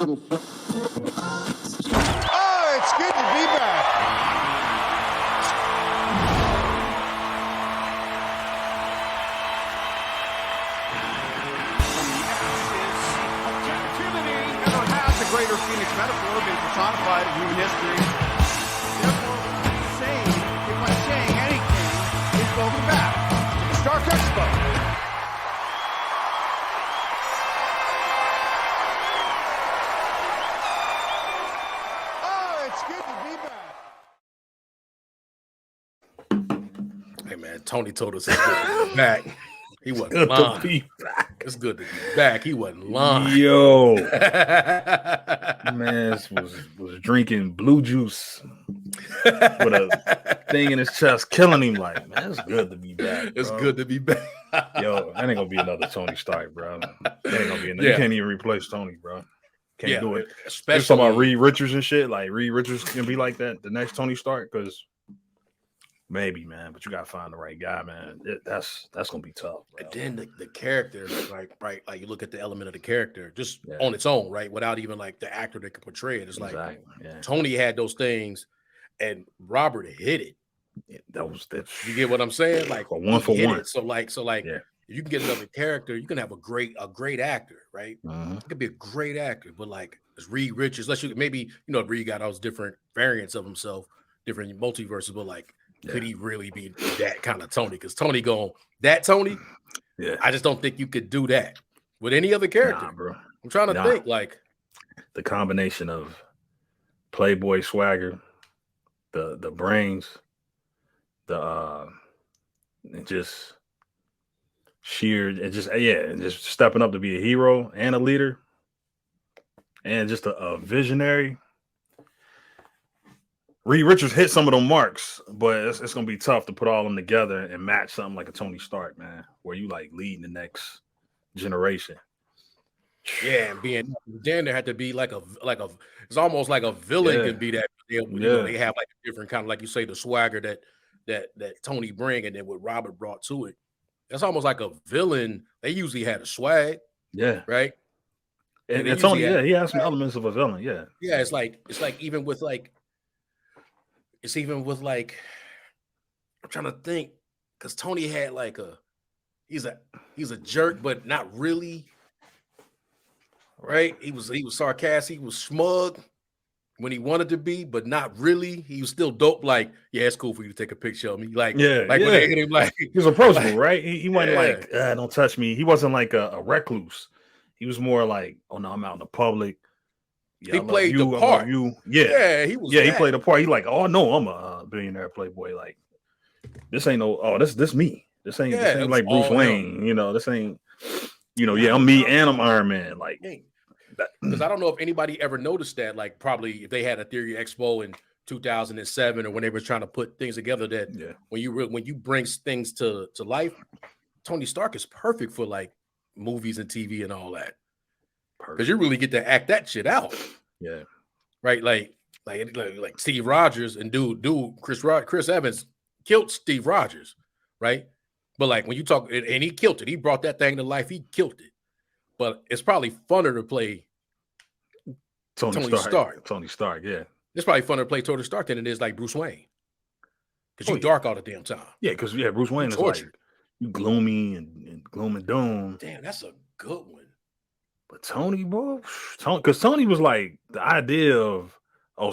Oh, it's good to be back. Objectivity never has a greater Phoenix metaphor been personified in human history. Therefore, if I'm saying anything, it's welcome back to the Stark Expo. Hey man, Tony told us it's good to be back. He wasn't lying. It's good to be back. He wasn't lying. Yo, man was drinking blue juice with a thing in his chest, killing him. Like, man, it's good to be back. Bro. It's good to be back. Yo, that ain't gonna be another Tony Stark, bro. That ain't gonna be another. You can't even replace Tony, bro. Can't do it. Especially talking about Reed Richards and shit. Like Reed Richards can be like that. The next Tony Stark, because. Maybe, man, but you gotta find the right guy, man. That's gonna be tough. Bro. And then the character, like you look at the element of the character just on its own, right? Without even like the actor that can portray it. It's like Tony had those things, and Robert hit it. You get what I'm saying? Like a one for one. So like you can get another character, you can have a great actor, right? It could be a great actor, but like it's Reed Richards. Maybe Reed got all those different variants of himself, different multiverses, but like. Could he really be that kind of Tony? Because Tony Tony? Yeah. I just don't think you could do that with any other character. Nah, bro. I'm trying to think like the combination of Playboy swagger, the brains, just sheer and just stepping up to be a hero and a leader and just a visionary. Reed Richards hit some of them marks, but it's going to be tough to put all of them together and match something like a Tony Stark, man, where you like leading the next generation. Yeah, and then there had to be like a it's almost like a villain can be that. They have like a different kind of, like you say, the swagger that Tony bring, and then what Robert brought to it. That's almost like a villain. They usually had a swag. Yeah. Right. And Tony, he has some elements of a villain. Yeah. Yeah, it's like even with like. I'm trying to think, because Tony had like he's a jerk, but not really. Right? He was sarcastic, he was smug when he wanted to be, but not really. He was still dope. Like, yeah, it's cool for you to take a picture of me. Like, when they hit him, like he was approachable, right? He wasn't like, don't touch me. He wasn't like a recluse. He was more like, oh no, I'm out in the public. Yeah, he played the part. Yeah, he was. Yeah, he played the part. He like, oh no, I'm a billionaire playboy. Like, this ain't no. Oh, this me. This ain't like Bruce Wayne. This ain't. I'm me and I'm Iron Man. Like, because I don't know if anybody ever noticed that. Like, probably if they had a Theory Expo in 2007 or when they were trying to put things together, that when you bring things to life, Tony Stark is perfect for like movies and TV and all that. Because you really get to act that shit out. Yeah. Right? Like Steve Rogers and Chris Evans killed Steve Rogers, right? But like when you talk, and he killed it. He brought that thing to life. He killed it. But it's probably funner to play Tony Stark. Tony Stark, yeah. It's probably funner to play Tony Stark than it is like Bruce Wayne. Because you're dark all the damn time. Yeah, because Bruce Wayne is like you gloomy and gloom and doom. Damn, that's a good one. But Tony, bro, because Tony was like the idea of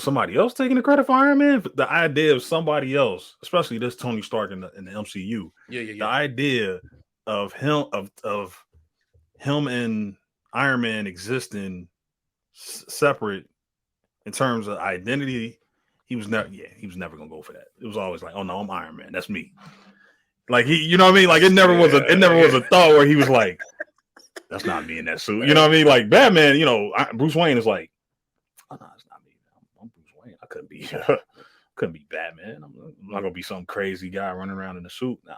somebody else taking the credit for Iron Man. The idea of somebody else, especially this Tony Stark in the MCU. Yeah. The idea of him of him and Iron Man existing separate in terms of identity. He was never gonna go for that. It was always like, oh no, I'm Iron Man. That's me. Like you know what I mean? Like it never was a thought where he was like. That's not me in that suit. You know what I mean? Like Batman, Bruce Wayne is like, oh, no, it's not me. I'm Bruce Wayne. I couldn't be Batman. I'm not gonna be some crazy guy running around in a suit. Nah.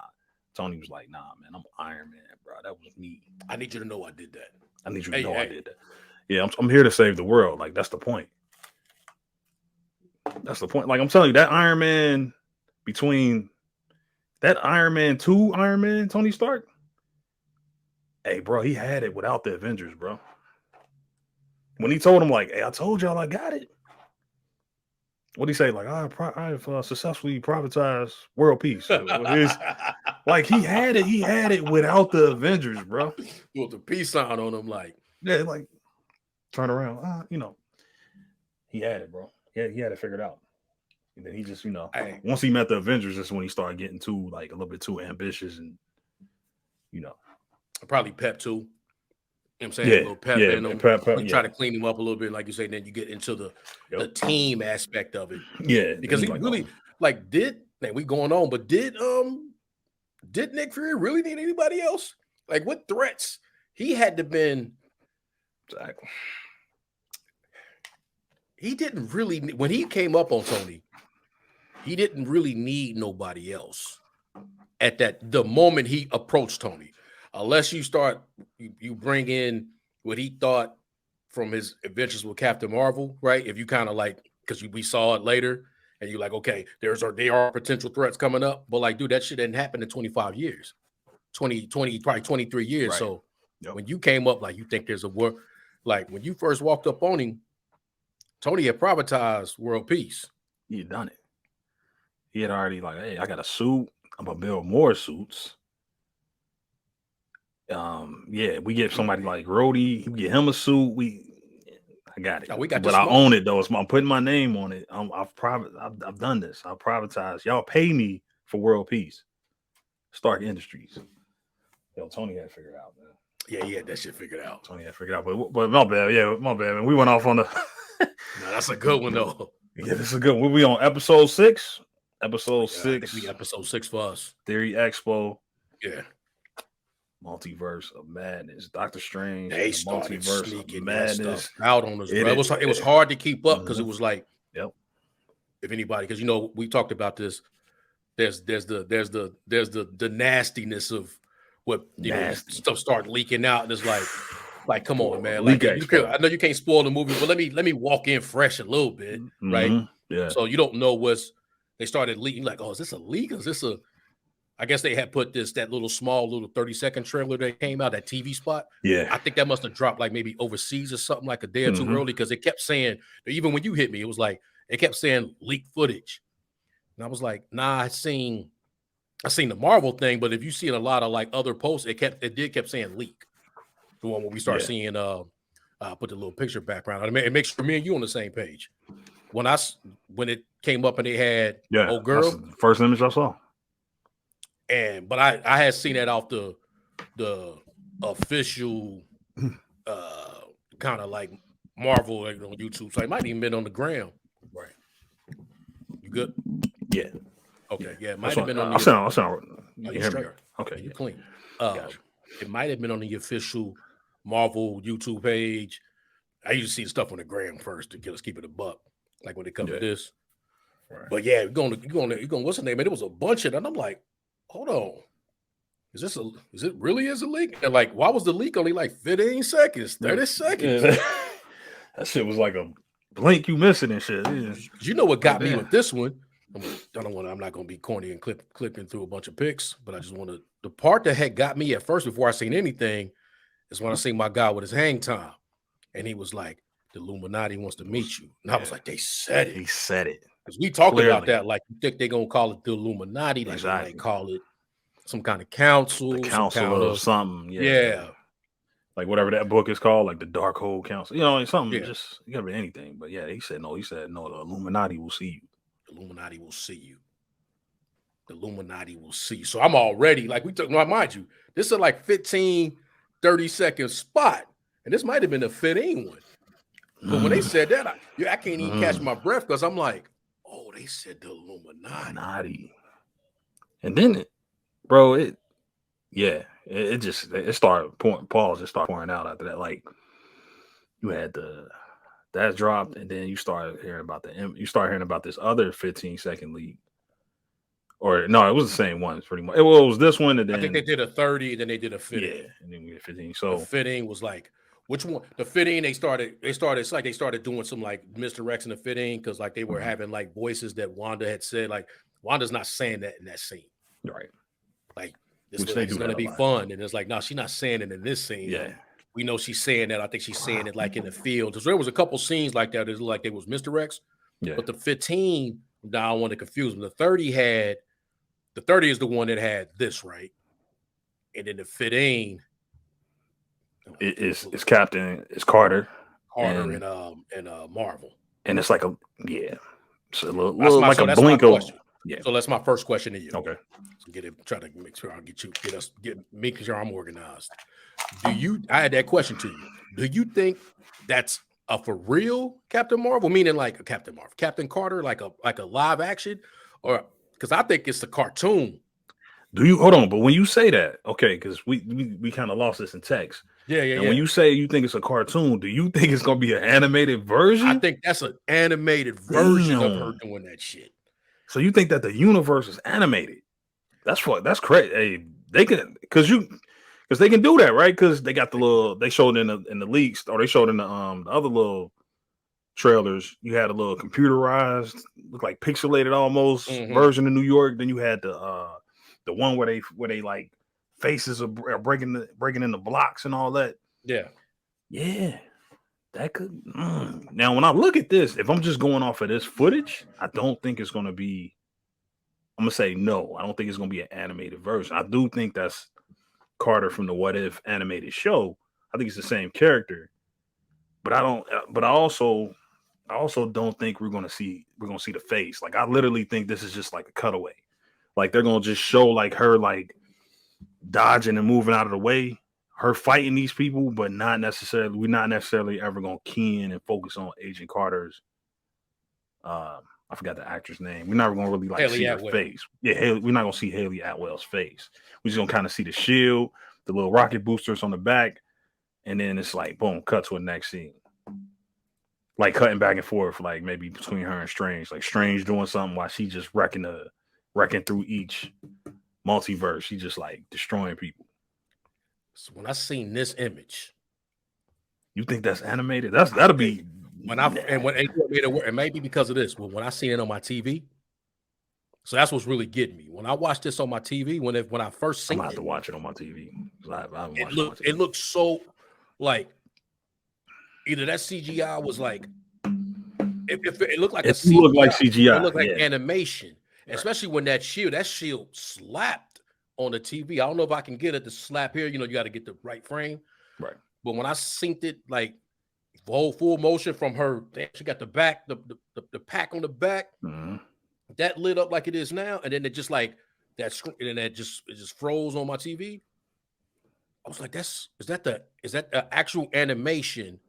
Tony was like, nah, man, I'm Iron Man, bro. That was me. I need you to know I did that. I need you to know I did that. Yeah, I'm here to save the world. Like that's the point. That's the point. Like I'm telling you, that Iron Man between that Iron Man 2 Iron Man, Tony Stark. Hey, bro, he had it without the Avengers, bro. when he told him like, "Hey, I told y'all I got it." What did he say? Like, I've successfully privatized world peace. Like he had it. He had it without the Avengers, bro. With the peace sign on him, like like turn around. He had it, bro. Yeah, he had it figured out. And then he just, once he met the Avengers, that's when he started getting too a little bit too ambitious and probably pep too. You know what I'm saying? A little pep in him. You try to clean him up a little bit, like you say, and then you get into the team aspect of it. Yeah. Because he really we going on, but did Nick Fury really need anybody else? Like what threats? He had to been exactly. He didn't really when he came up on Tony, he didn't really need nobody else at the moment he approached Tony. Unless you start, you bring in what he thought from his adventures with Captain Marvel, right? If you kind of like, because we saw it later, and you're like, okay, there are potential threats coming up, but like, dude, that shit didn't happen in 25 years, 20, probably 23 years. Right. So when you came up, like, you think there's a war, like when you first walked up on him, Tony had privatized world peace. He had done it. He had already like, hey, I got a suit. I'm gonna build more suits. We get somebody like Rhodey. We get him a suit. I got it. But I own it though. I'm putting my name on it. I've done this. I'll privatize. Y'all pay me for world peace. Stark Industries. Yo, Tony had to figure it out, man. Yeah, he had that shit figured out. Tony had to figure it out. But my bad. Yeah, my bad, man. We went off on the. No, that's a good one though. Yeah, this is a good one. We on episode 6. Episode 6. I think we episode 6 for us. Theory Expo. Yeah. Multiverse of Madness. Doctor Strange. They started Multiverse sneaking of Madness that stuff out on us, bro. It was hard to keep up because it was like, if anybody, because we talked about this. There's the nastiness of what stuff start leaking out, and it's like come on, man. Like I know you can't spoil the movie, but let me walk in fresh a little bit, right? Yeah. So you don't know they started leaking. Like, oh, is this a leak? Is this I guess they had put that little 30-second trailer that came out, that TV spot. Yeah. I think that must have dropped like maybe overseas or something like a day or two early, because it kept saying, even when you hit me, it was like it kept saying leaked footage. And I was like, nah, I seen the Marvel thing, but if you see a lot of like other posts, it kept saying leak. The one where we start seeing put the little picture background on it. It makes sure me and you on the same page. When it came up and they had old girl, that's the first image I saw. But I had seen that off the official kind of like Marvel on YouTube. So it might even been on the gram. Right. You good? Yeah. Okay. Yeah. It might have been on. I sound. You straight? Okay. You clean. It might have been on the official Marvel YouTube page. I usually see the stuff on the gram first to keep it a buck. Like when it comes to this. Right. But yeah, you're going what's the name? And it was a bunch of that. And I'm like, hold on. Is it really a leak? And like, why was the leak only like 15 seconds, 30 seconds? Yeah. That shit was like a blink you missing and shit. Yeah. You know what got me with this one? I'm not gonna be corny and clipping through a bunch of pics, but I just want to. The part that had got me at first before I seen anything is when I seen my guy with his hang time, and he was like, "The Illuminati wants to meet you," and I was like, "They said it." He said it because we talked about that. Like, you think they're gonna call it the Illuminati? They call it some kind of council, the council of something. Yeah. Like whatever that book is called, like the Dark Hole Council. Something. Just you gotta be anything. But yeah, he said no. The Illuminati will see you. The Illuminati will see you. The Illuminati will see you. So I'm already like, mind you, this is like 15, 30-second spot. And this might have been a fitting one. But when they said that, I can't even catch my breath because I'm like, oh, they said the Illuminati. And then it started pouring out after that. Like you had that dropped, and then you started hearing about this other 15-second leak. Or no, it was the same one pretty much. It was this one, and then I think they did a 30, and then they did a fitting. Yeah, and then we did 15. So the fitting was like, which one? The fitting they started. It's like they started doing some like misdirection of fitting because like they were having like voices that Wanda had said. Like Wanda's not saying that in that scene, right? Like this is going to be fun, and it's like, no, she's not saying it in this scene. Yeah, we know she's saying that. I think she's saying it like in the field. Because there was a couple scenes like that. It looked like they was misdirects. Yeah. But the 15, now I don't want to confuse them. The 30 is the one that had this, right? And then the 15 it's Captain, it's Carter and Marvel. And it's like it's a little That's like so a that's blink my of question. So that's my first question to you. Okay. So try to make sure I making sure I'm organized. I had that question to you. Do you think that's a for real Captain Marvel, meaning like a Captain Marvel, Captain Carter, like a live action, or because I think it's the cartoon. Do you hold on? But when you say that, okay, because we kind of lost this in text. Yeah. And when you say you think it's a cartoon, do you think it's gonna be an animated version? I think that's an animated version of her doing that shit. So you think that the universe is animated? That's crazy. Hey, they can because they can do that, right? Because they got the little they showed in the leaks, or they showed in the other little trailers. You had a little computerized, look like pixelated almost version of New York. Then you had the one where they like faces are breaking in the blocks and all that. Yeah, that could. Now, when I look at this, if I'm just going off of this footage, I don't think it's going to be. I'm gonna say no. I don't think it's going to be an animated version. I do think that's Carter from the What If animated show. I think it's the same character, but I don't. But I also don't think we're going to see the face. Like I literally think this is just like a cutaway. Like they're going to just show like her like dodging and moving out of the way, her fighting these people, but we're not necessarily ever going to key in and focus on Agent Carter's. I forgot the actor's name. We're not going to really like see her face. Yeah, we're not going to see Haley Atwell's face. We're just going to kind of see the shield, the little rocket boosters on the back, and then it's like boom, cut to a next scene. Like cutting back and forth, like maybe between her and Strange. Like Strange doing something while she just wrecking through each multiverse. She just like destroying people. So when I seen this image, you think that's animated? That'll be and maybe because of this. Well, when I seen it on my TV, so that's what's really getting me. When I watched this on my TV, when I first seen it, I'm gonna have to watch it on my TV. It looked so like either that CGI was like it looked like CGI. It looked like animation, especially when that shield slapped on the TV. I don't know if I can get it to slap here. You know, you got to get the right frame. Right. But when I synced it, like full motion from her, she got the back, the pack on the back. That lit up like it is now, and then it just like that screen, and then it just froze on my TV. I was like, is that the actual animation?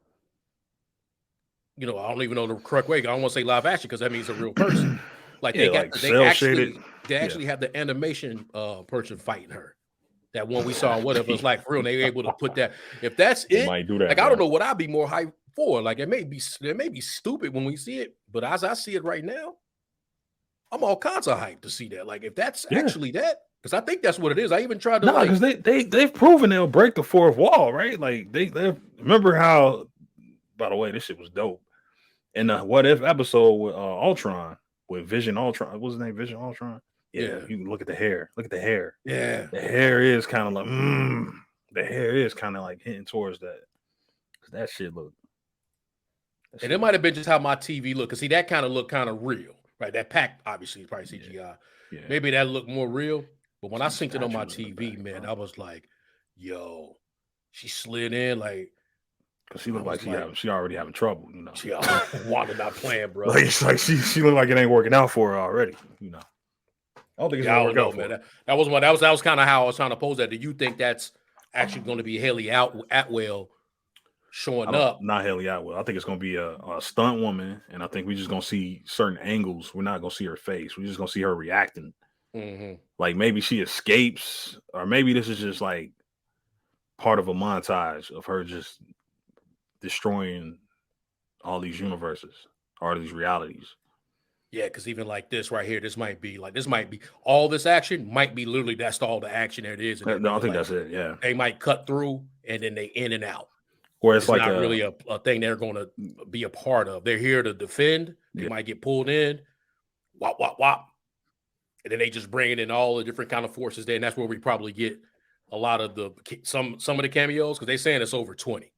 You know, I don't even know the correct way. I don't want to say live action because that means a real person. Like they actually have the animation person fighting her. That one we saw, whatever it's like for real. They were able to put that. If that's it, might do that, like I don't know what I'd be more hyped for. Like it may be stupid when we see it, but as I see it right now, I'm all kinds of hyped to see that. Like if that's actually that, because I think that's what it is. I even tried to because they've proven they'll break the fourth wall, right? Like they remember how. By the way, this shit was dope. In the What If episode with Ultron, with Vision Ultron, what's his name? Vision Ultron. Yeah, you can look at the hair. Look at the hair. Yeah, the hair is kind of like the hair is kind of like hitting towards that. That shit look. And it might have been just how my TV looked. Cause see, that kind of looked kind of real, right? That pack obviously is probably CGI. Yeah. Maybe that looked more real. But when I synced it on my TV, man, I was like, yo, she slid in like. Cause she looked like she already having trouble, you know. She Wanda not playing, bro. Like it's like she looked like it ain't working out for her already, you know. I don't think it's gonna work out, man. That was kind of how I was trying to pose that. Do you think that's actually going to be Haley Atwell showing up? Not Haley Atwell. I think it's going to be a stunt woman, and I think we're just going to see certain angles. We're not going to see her face. We're just going to see her reacting. Like maybe she escapes, or maybe this is just like part of a montage of her just destroying all these universes or these realities. Yeah, because even like this right here, this might be all this action might be literally that's all the action there is. No, I think that's it. Yeah, they might cut through and then they in and out. Or it's like not really a thing they're going to be a part of. They're here to defend. They might get pulled in, wop, and then they just bring in all the different kind of forces there, and that's where we probably get a lot of some of the cameos because they're saying it's over 20,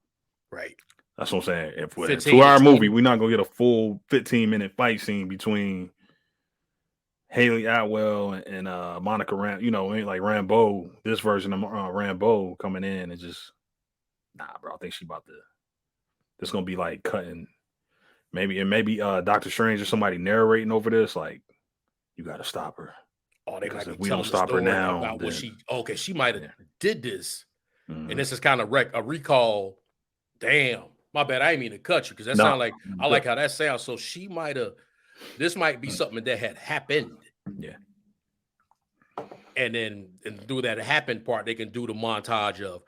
right? That's what I'm saying. If we're a 15 to 2-hour 20. movie, we're not gonna get a full 15-minute fight scene between Haley Atwell and Monica Ram. You know, like Rambeau, this version of Rambeau coming in and just bro. I think she about to. This gonna be like cutting. Maybe Doctor Strange or somebody narrating over this. Like, you got to stop her. Oh, they because might if be we don't telling the stop her story now, about then, what she. Okay, she might have did this, mhm. and this is kind of a recall. Damn, my bad. I didn't mean to cut you because that sound like I like how that sounds. So she might have. This might be something that had happened. Yeah. And then through that happened part, they can do the montage of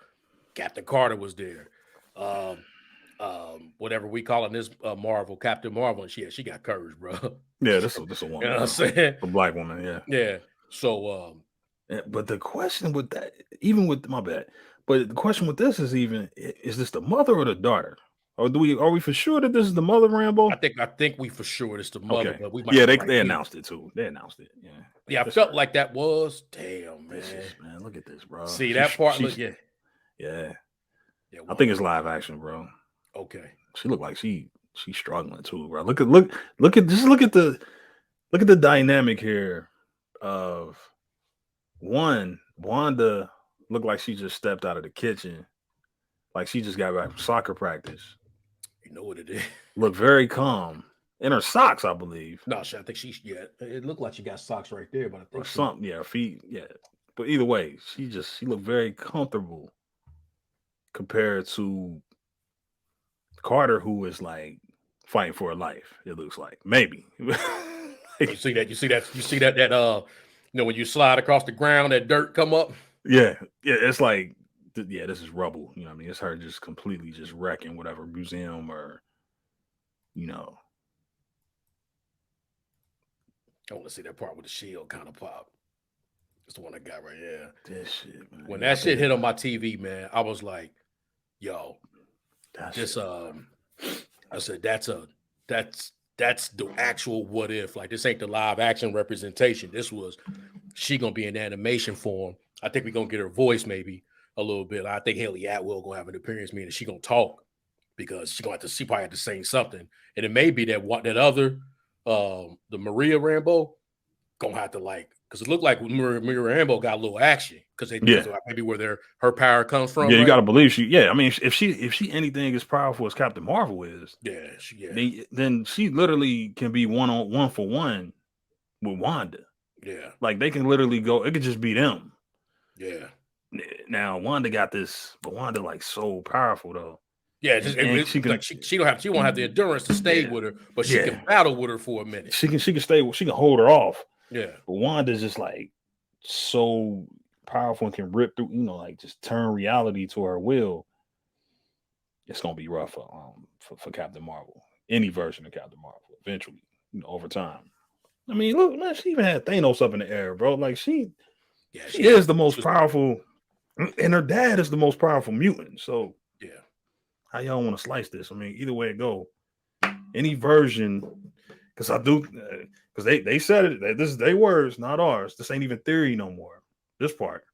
Captain Carter was there. Whatever we call it in this Marvel, Captain Marvel, and she got courage, bro. Yeah, this is a woman. You know what I'm saying? A black woman, yeah. Yeah. So but the question with that, even with my bad, but the question with this is this the mother or the daughter? Or are we for sure that this is the mother, Rambo? I think we for sure it's the mother, Okay. but we might they announced it too. They announced it. Yeah. Yeah, I felt like that was damn, man. Man, look at this, bro. See that part? Look, yeah. Yeah. I think it's live action, bro. Okay. She looked like she's struggling too, bro. Look at the dynamic here of one, Wanda looked like she just stepped out of the kitchen, like she just got back from soccer practice. You know what it is. Look very calm. In her socks, I believe. No, I think it looked like she got socks right there, but I think something, her feet, But either way, she looked very comfortable compared to Carter, who is like fighting for her life. It looks like maybe. You see that when you slide across the ground, that dirt come up. Yeah, it's like this is rubble. You know what I mean? It's her just completely just wrecking whatever museum or I want to see that part with the shield kind of pop. It's the one I got right here. This shit, man. When that shit hit on my TV, man, I was like, "Yo, I said that's the actual what if. Like this ain't the live action representation. This was she gonna be in animation form. I think we're gonna get her voice maybe a little bit. I think Haley Atwell gonna have an appearance, meaning she gonna talk because she probably have to say something, and it may be that other." The Maria Rambeau gonna have to because it looked like Maria Rambeau got a little action because maybe where her power comes from. Yeah, right? You gotta believe she. Yeah, I mean, if she anything as powerful as Captain Marvel is, then she literally can be 1-on-1 with Wanda. Yeah, like they can literally go. It could just be them. Yeah. Now Wanda got this, but Wanda like so powerful though. Yeah, she won't have the endurance to stay with her, but she can battle with her for a minute. She can stay. She can hold her off. Yeah, but Wanda's just like so powerful and can rip through. Like just turn reality to her will. It's gonna be rough for Captain Marvel. Any version of Captain Marvel eventually, over time. I mean, look, man, she even had Thanos up in the air, bro. Like she is the most powerful, and her dad is the most powerful mutant. So yeah. How y'all want to slice this? I mean, either way it go, any version, because they said it. This is their words, not ours. This ain't even theory no more. This part,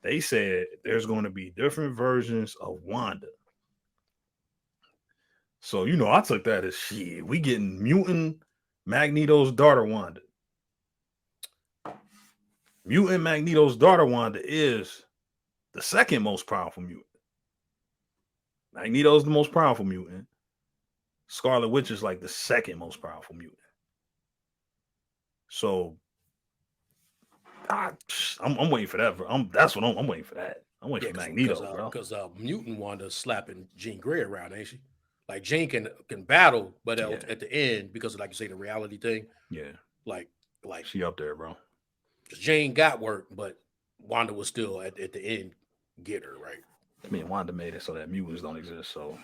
they said there's going to be different versions of Wanda. So I took that as shit. We getting mutant Magneto's daughter Wanda. Mutant Magneto's daughter Wanda is the second most powerful mutant. Magneto's the most powerful mutant. Scarlet Witch is like the second most powerful mutant. So I'm waiting for that. That's what I'm waiting for that. I'm waiting for Magneto, bro. Because mutant Wanda's slapping Jean Grey around, ain't she? Like Jean can battle, but at the end, because of, like you say, the reality thing. Yeah. Like she up there, bro. Jean got work, but Wanda was still at the end get her, right? I mean, Wanda made it so that mutants don't exist, so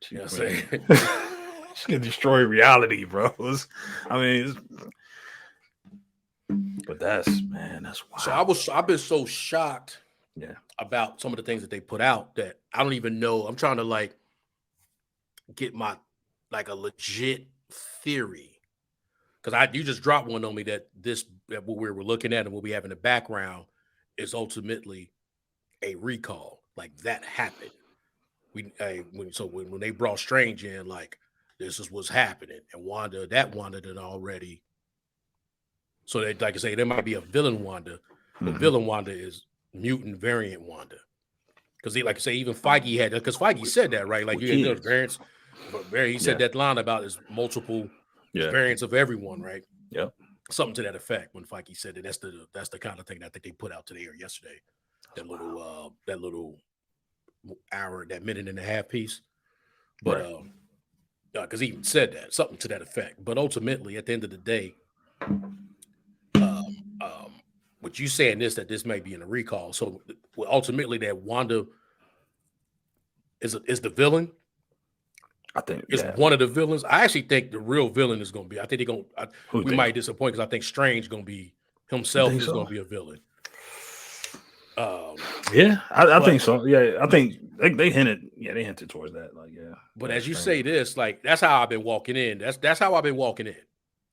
she she can destroy reality, bro. But that's wild. So I've been so shocked about some of the things that they put out that I don't even know. I'm trying to get my a legit theory, because you just dropped one on me that what we were looking at and what we have in the background is ultimately a recall. Like that happened. When they brought Strange in, like this is what's happening, and Wanda did already. So they, like I say, there might be a villain Wanda, but villain Wanda is mutant variant Wanda. Because like I say, even Feige had that, because Feige said that, right? Like you had variants, but he said that line about his multiple variants of everyone, right? Yeah. Something to that effect when Feige said that. That's the kind of thing that I think they put out today or yesterday. That little hour, that minute and a half piece. But because he even said that, something to that effect. But ultimately, at the end of the day, what you saying is that this may be in a recall. So ultimately, that Wanda is the villain. I think is one of the villains. I actually think the real villain is going to be. I think they're going. We might disappoint because I think Strange going to be himself is going to be a villain. Yeah, I think so. Yeah, I think they hinted. Yeah, they hinted towards that. Like, yeah. But as you say this, like that's how I've been walking in. That's how I've been walking in.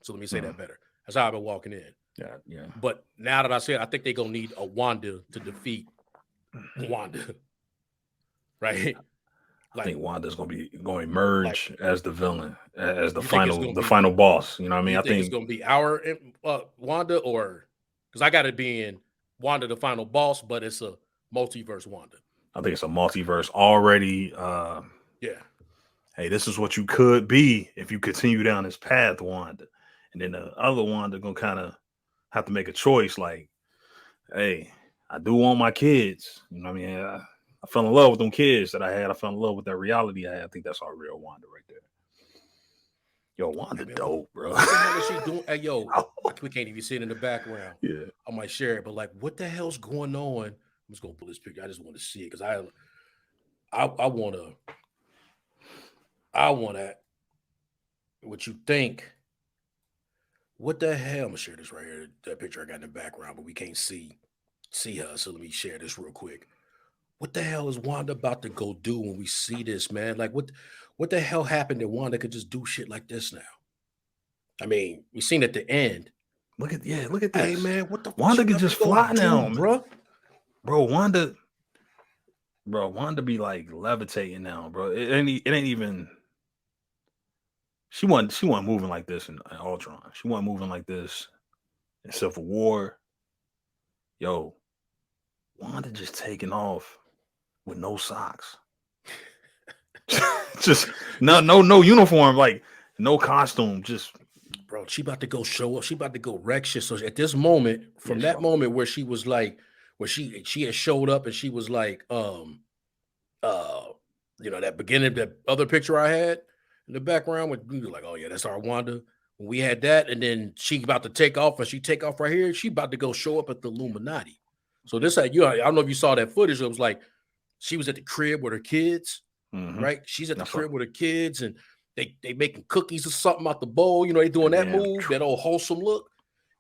So let me say that better. That's how I've been walking in. Yeah. But now that I said, I think they're gonna need a Wanda to defeat Wanda, right? I think Wanda's going to emerge as the villain, as the final boss. You know what I mean? I think it's going to be our Wanda, or because I got it being Wanda the final boss, but it's a multiverse Wanda. I think it's a multiverse already. Hey, this is what you could be if you continue down this path, Wanda. And then the other Wanda going to kind of have to make a choice. Like, hey, I do want my kids. You know what I mean? I fell in love with them kids that I had. I fell in love with that reality I had. I think that's our real Wanda right there. Yo, Wanda dope, bro. What the hell is she doing? Hey, yo, we can't even see it in the background. Yeah. I might share it, but like, what the hell's going on? I'm just going to pull this picture. I just want to see it because I want to, what you think. What the hell? I'm going to share this right here. That picture I got in the background, but we can't see her. So let me share this real quick. What the hell is Wanda about to go do when we see this, man? Like, what the hell happened that Wanda could just do shit like this now? I mean, we seen at the end. Look at this. Hey, man, what the Wanda could just fly now, bro. Wanda be like levitating now, bro. It ain't even. She wasn't moving like this in Ultron. She wasn't moving like this in Civil War. Yo, Wanda just taking off with no socks. Just no uniform, like no costume, just bro, she about to go show up. She about to go wreck shit. So at this moment, from that moment where she was like, where she had showed up and she was like, that beginning, that other picture I had in the background, with we were like, oh yeah, that's our Wanda. When we had that, and then she about to take off, and she take off right here. She about to go show up at the Illuminati. So this, I don't know if you saw that footage. It was like she was at the crib with her kids, right? She's at the crib with her kids, and they making cookies or something out the bowl. You know, they doing that move, that old wholesome look.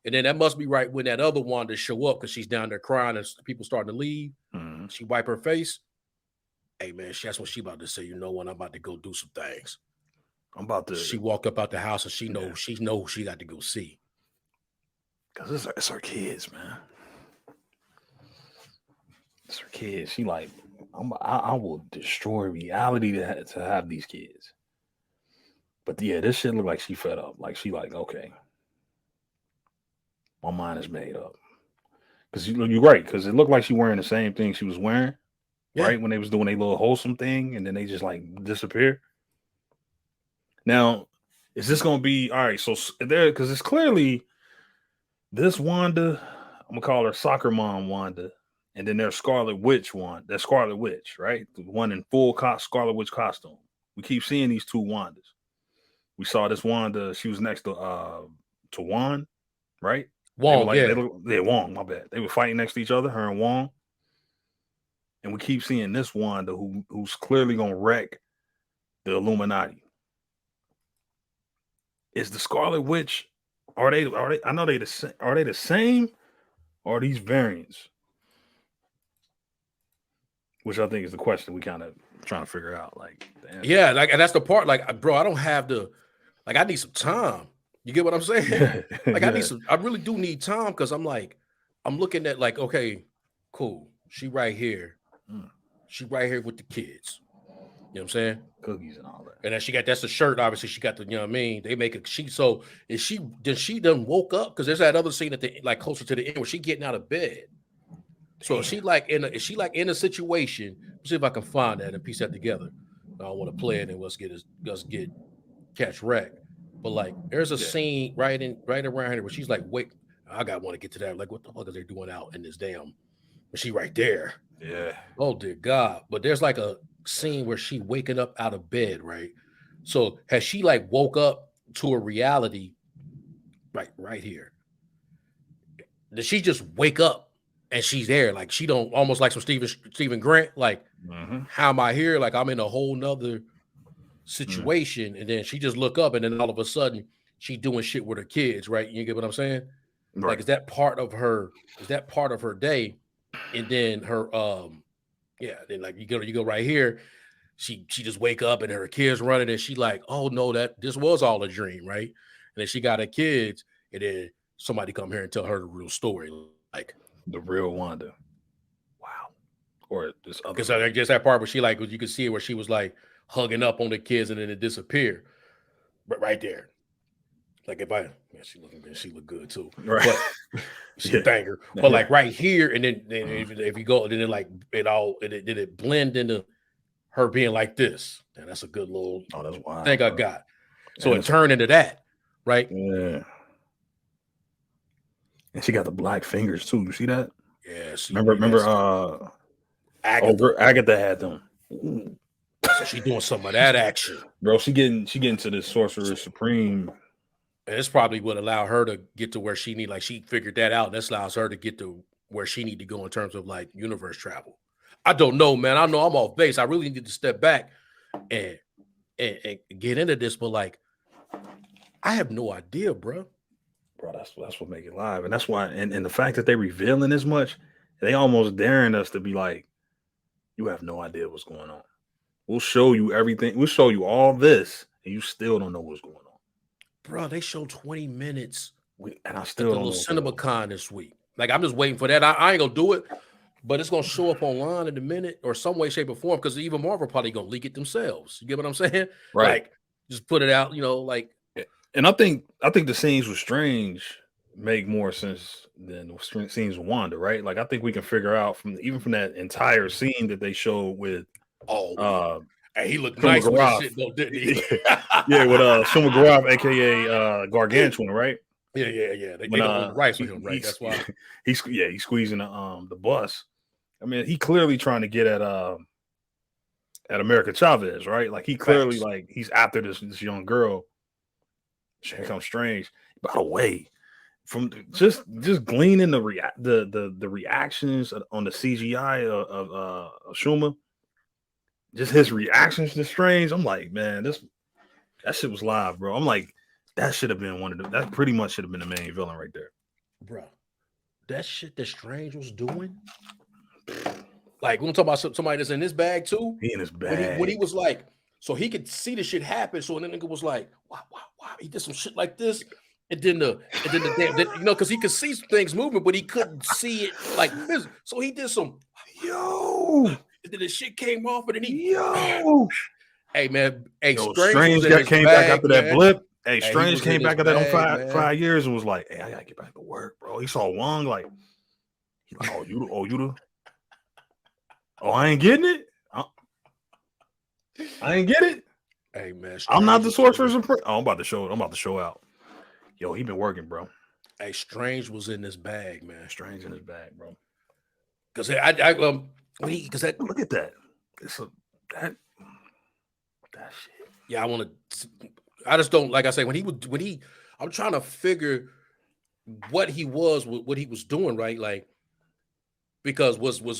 And then that must be right when that other Wanda show up because she's down there crying and people starting to leave. She wipe her face. Hey man, that's what she about to say. You know what? I'm about to go do some things. She walk up out the house and she knows she got to go see. Cause it's her kids, man. It's her kids. She like, I will destroy reality to have these kids. But yeah, this shit look like she fed up. Like she like, okay, my mind is made up. Because you're right. Because it looked like she wearing the same thing she was wearing, right? When they was doing a little wholesome thing, and then they just like disappear. Now, is this gonna be all right? So there, because it's clearly this Wanda. I'm gonna call her soccer mom Wanda, and then there's Scarlet Witch Wanda. That's Scarlet Witch, right? The one in full Scarlet Witch costume. We keep seeing these two Wandas. We saw this Wanda. She was next to Wong, right? Wong, Wong. My bad. They were fighting next to each other, her and Wong. And we keep seeing this Wanda, who's clearly gonna wreck the Illuminati. Is the Scarlet Witch? Are they? I know they the same. Are they the same? Or are these variants? Which I think is the question we kind of trying to figure out. Like, and that's the part. Like, bro, I don't have the. Like, I need some time. You get what I'm saying? Like, I really do need time because I'm like, I'm looking at like, okay, Cool. She right here. She right here with the kids. You know what I'm saying? Cookies and all that. And then that's the shirt. Obviously, she got the, you know what I mean? They make so is she done woke up? Because there's that other scene at the like closer to the end where she getting out of bed. So is she like in a situation? Let's see if I can find that and piece that together. I don't want to play it and let's get catch wreck. But like there's a scene right around here where she's like, wait, I want to get to that. Like, what the fuck are they doing out in this damn? But she right there. Yeah. Oh dear God. But there's like a scene where she waking up out of bed, right? So has she like woke up to a reality right here? Did she just wake up and she's there? Like she don't almost like some Stephen Grant, like how am I here? Like I'm in a whole nother situation. And then she just look up and then all of a sudden she doing shit with her kids, right? You get what I'm saying? Right. Like is that part of her day? And then her then like you go right here. She just wake up and her kids running and she like, oh no, that this was all a dream, right? And then she got her kids and then somebody come here and tell her the real story, like the real Wanda. Wow. Or this other. Because I guess that part where she like you could see it where she was like hugging up on the kids and then it disappeared, but right there. Like she look good too, right? But she a banger. But like right here, and then if you go, then it like it blend into her being like this, and that's a good little that's wild, thing I got. So it turned into that, right? Yeah. And she got the black fingers too. You see that? Yeah. Remember Agatha had them. Ooh. So she doing some of that action, bro. She getting to the Sorcerer Supreme. And it's probably what allowed her to get to where she need. Like she figured that out. That allows her to get to where she need to go in terms of like universe travel. I don't know, man. I know I'm off base. I really need to step back and get into this, but like, I have no idea, bro. Bro, that's what make it live, and that's why. And the fact that they revealing as much, they almost daring us to be like, you have no idea what's going on. We'll show you everything. We'll show you all this, and you still don't know what's going on. Bro, they showed 20 minutes and I still don't know. CinemaCon this week. Like, I'm just waiting for that. I ain't gonna do it, but it's gonna show up online in a minute or some way, shape, or form because even Marvel probably gonna leak it themselves. You get what I'm saying? Right. Like, just put it out, like. And I think the scenes with Strange make more sense than the scenes with Wanda, right? Like, I think we can figure out from that entire scene that they showed with hey, he looked nice with his shit though, didn't he? Yeah, with Shuma Gaurav, aka Gargantuan, right? Yeah. They don't own the rights with him, right? That's why he's squeezing the bus. I mean, he clearly trying to get at America Chavez, right? Like he clearly like he's after this young girl. Here comes Strange. By the way, from just gleaning the reactions on the CGI of Shuma, just his reactions to Strange, I'm like, man, that shit was live, bro. I'm like, that should have been that pretty much should have been the main villain right there, bro. That shit that Strange was doing, like we're talking about somebody that's in his bag too. He in his bag when he was like, so he could see the shit happen. So then the nigga was like, wow, he did some shit like this. And then the damn, because he could see some things moving, but he couldn't see it like this. So he did some and then the shit came off, and then hey man, Strange came back after that blip. Hey, Strange came back after that 5 years and was like, hey, I gotta get back to work, bro. He saw Wong like, I ain't getting it. I ain't get it. Hey man, I'm not the Sorcerer Supreme. I'm about to show out. Yo, he been working, bro. Hey, Strange was in this bag, man. Strange in his bag, bro. Because look at that. That shit. Yeah, I just don't, like I say, I'm trying to figure what he was doing, right? Like, because was it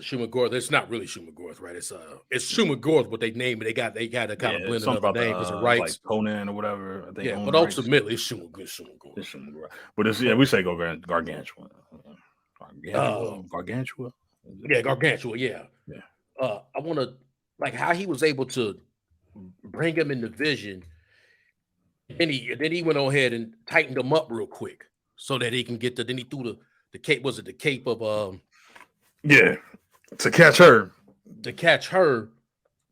Shuma Gorath? It's not really Shuma Gorath, right? It's Shuma Gorath, but they named it. They got to kind of blend another name because of rights, like Conan or whatever. But ultimately it's Shuma Gorath. It's Shuma Gorath. But we say Gargantua. Gargantua. Yeah, Gargantua. Yeah. I want to like how he was able to bring him into Vision, and then he went on ahead and tightened him up real quick so that he can get then he threw the cape was it the cape of Yeah, to catch her. To catch her.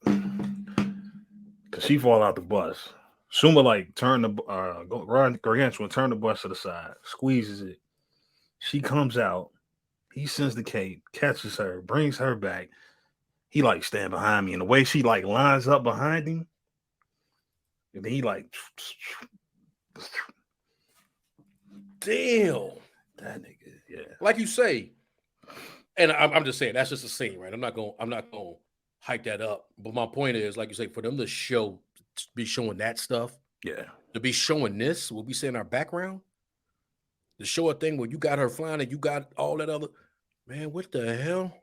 Cause she fall out the bus. Suma like turn the Gargantuan turn the bus to the side, squeezes it. She comes out. He sends the cape, catches her, brings her back. He like stand behind me, and the way she like lines up behind him, and then he like, damn, that nigga, yeah. Like you say, and I'm just saying that's just a scene, right? I'm not gonna hype that up. But my point is, like you say, for them to be showing that stuff, yeah, to be showing this, what we say in our background, to show a thing where you got her flying and you got all that other, man, what the hell?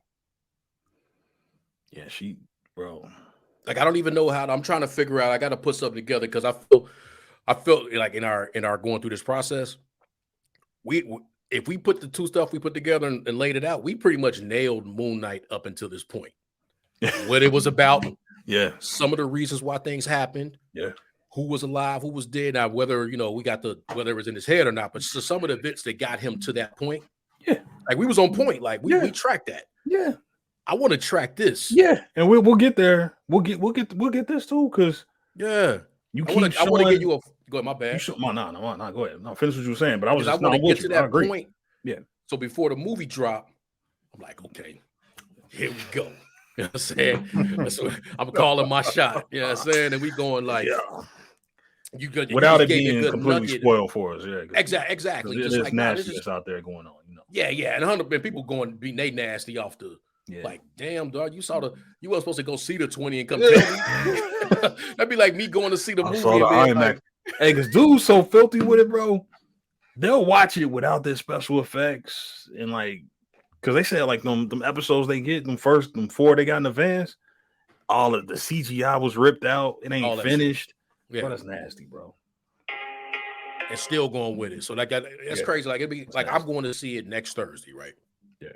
Yeah, she, bro. Like I don't even know how. I'm trying to figure out. I got to put something together because I feel like in our going through this process, if we put the two stuff we put together and laid it out, we pretty much nailed Moon Knight up until this point. What it was about, yeah. Some of the reasons why things happened, yeah. Who was alive, who was dead. Now, whether we got whether it was in his head or not, but so some of the bits that got him to that point, yeah, like we was on point, like we tracked that. Yeah, I want to track this. Yeah, and we'll get there. We'll get this too, because yeah, you I want to give you a. Go ahead, my bad. No, go ahead. No, finish what you were saying. But I was just want to get to that point. Yeah. So before the movie drop, I'm like, okay, here we go. You know what I'm saying? I'm calling my shot. You know what I'm saying? And we going like, you good without it being completely spoiled for us. Yeah, exactly. Just like nastiness out there going on. Yeah, and 100 people going be they nasty off the. Yeah. Like, damn, dog, you weren't supposed to go see the 20 and come tell me. That'd be like me going to see the movie. Saw the IMAX. Like, hey, because dude's so filthy with it, bro. They'll watch it without their special effects and like, because they said like them episodes they get, them 4 they got in advance, all of the CGI was ripped out. It ain't finished. Yeah, but that's nasty, bro. And still going with it. So like that's crazy. Like it'd be like I'm going to see it next Thursday, right? Yeah.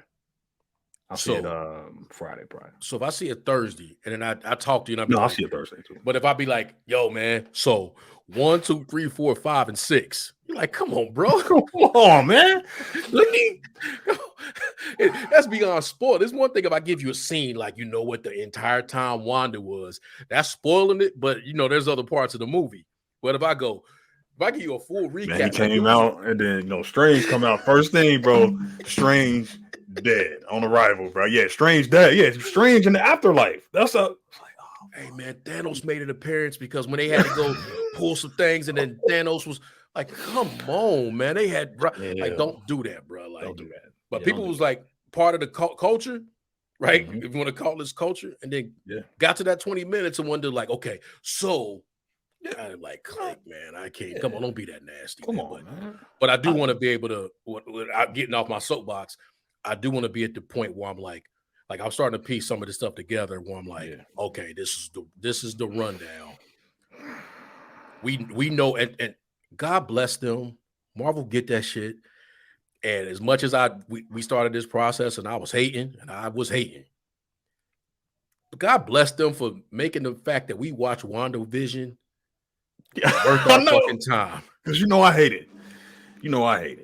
I'll see it Friday, probably. So if I see it Thursday, and then I talk to you, and I'll see it Thursday too. But if I be like, "Yo, man, so 1, 2, 3, 4, 5, and 6," you're like, "Come on, bro, come on, man, let me." That's beyond sport. There's one thing if I give you a scene like you know what the entire time Wanda was, that's spoiling it. But there's other parts of the movie. But if I give you a full recap, man, he came out, and then Strange come out first thing, bro. Strange dead on arrival, bro. Yeah, Strange dead. Yeah, Strange in the afterlife. That's a. Hey man, Thanos made an appearance because when they had to go pull some things, and then Thanos was like, "Come on, man!" They had like, don't do that, bro. Like, don't do that. But people was like part of the culture, right? Mm-hmm. If you want to call this culture, and then got to that 20 minutes and wondered like, okay, so. I'm like, man, I can't. Come on, don't be that nasty. Come on, man. But I do want to be able to. Without getting off my soapbox, I do want to be at the point where I'm like I'm starting to piece some of this stuff together. Where I'm like, okay, this is the rundown. We know, and God bless them. Marvel get that shit. And as much as we started this process, and I was hating, but God bless them for making the fact that we watch WandaVision. Worth our fucking time, because I hate it,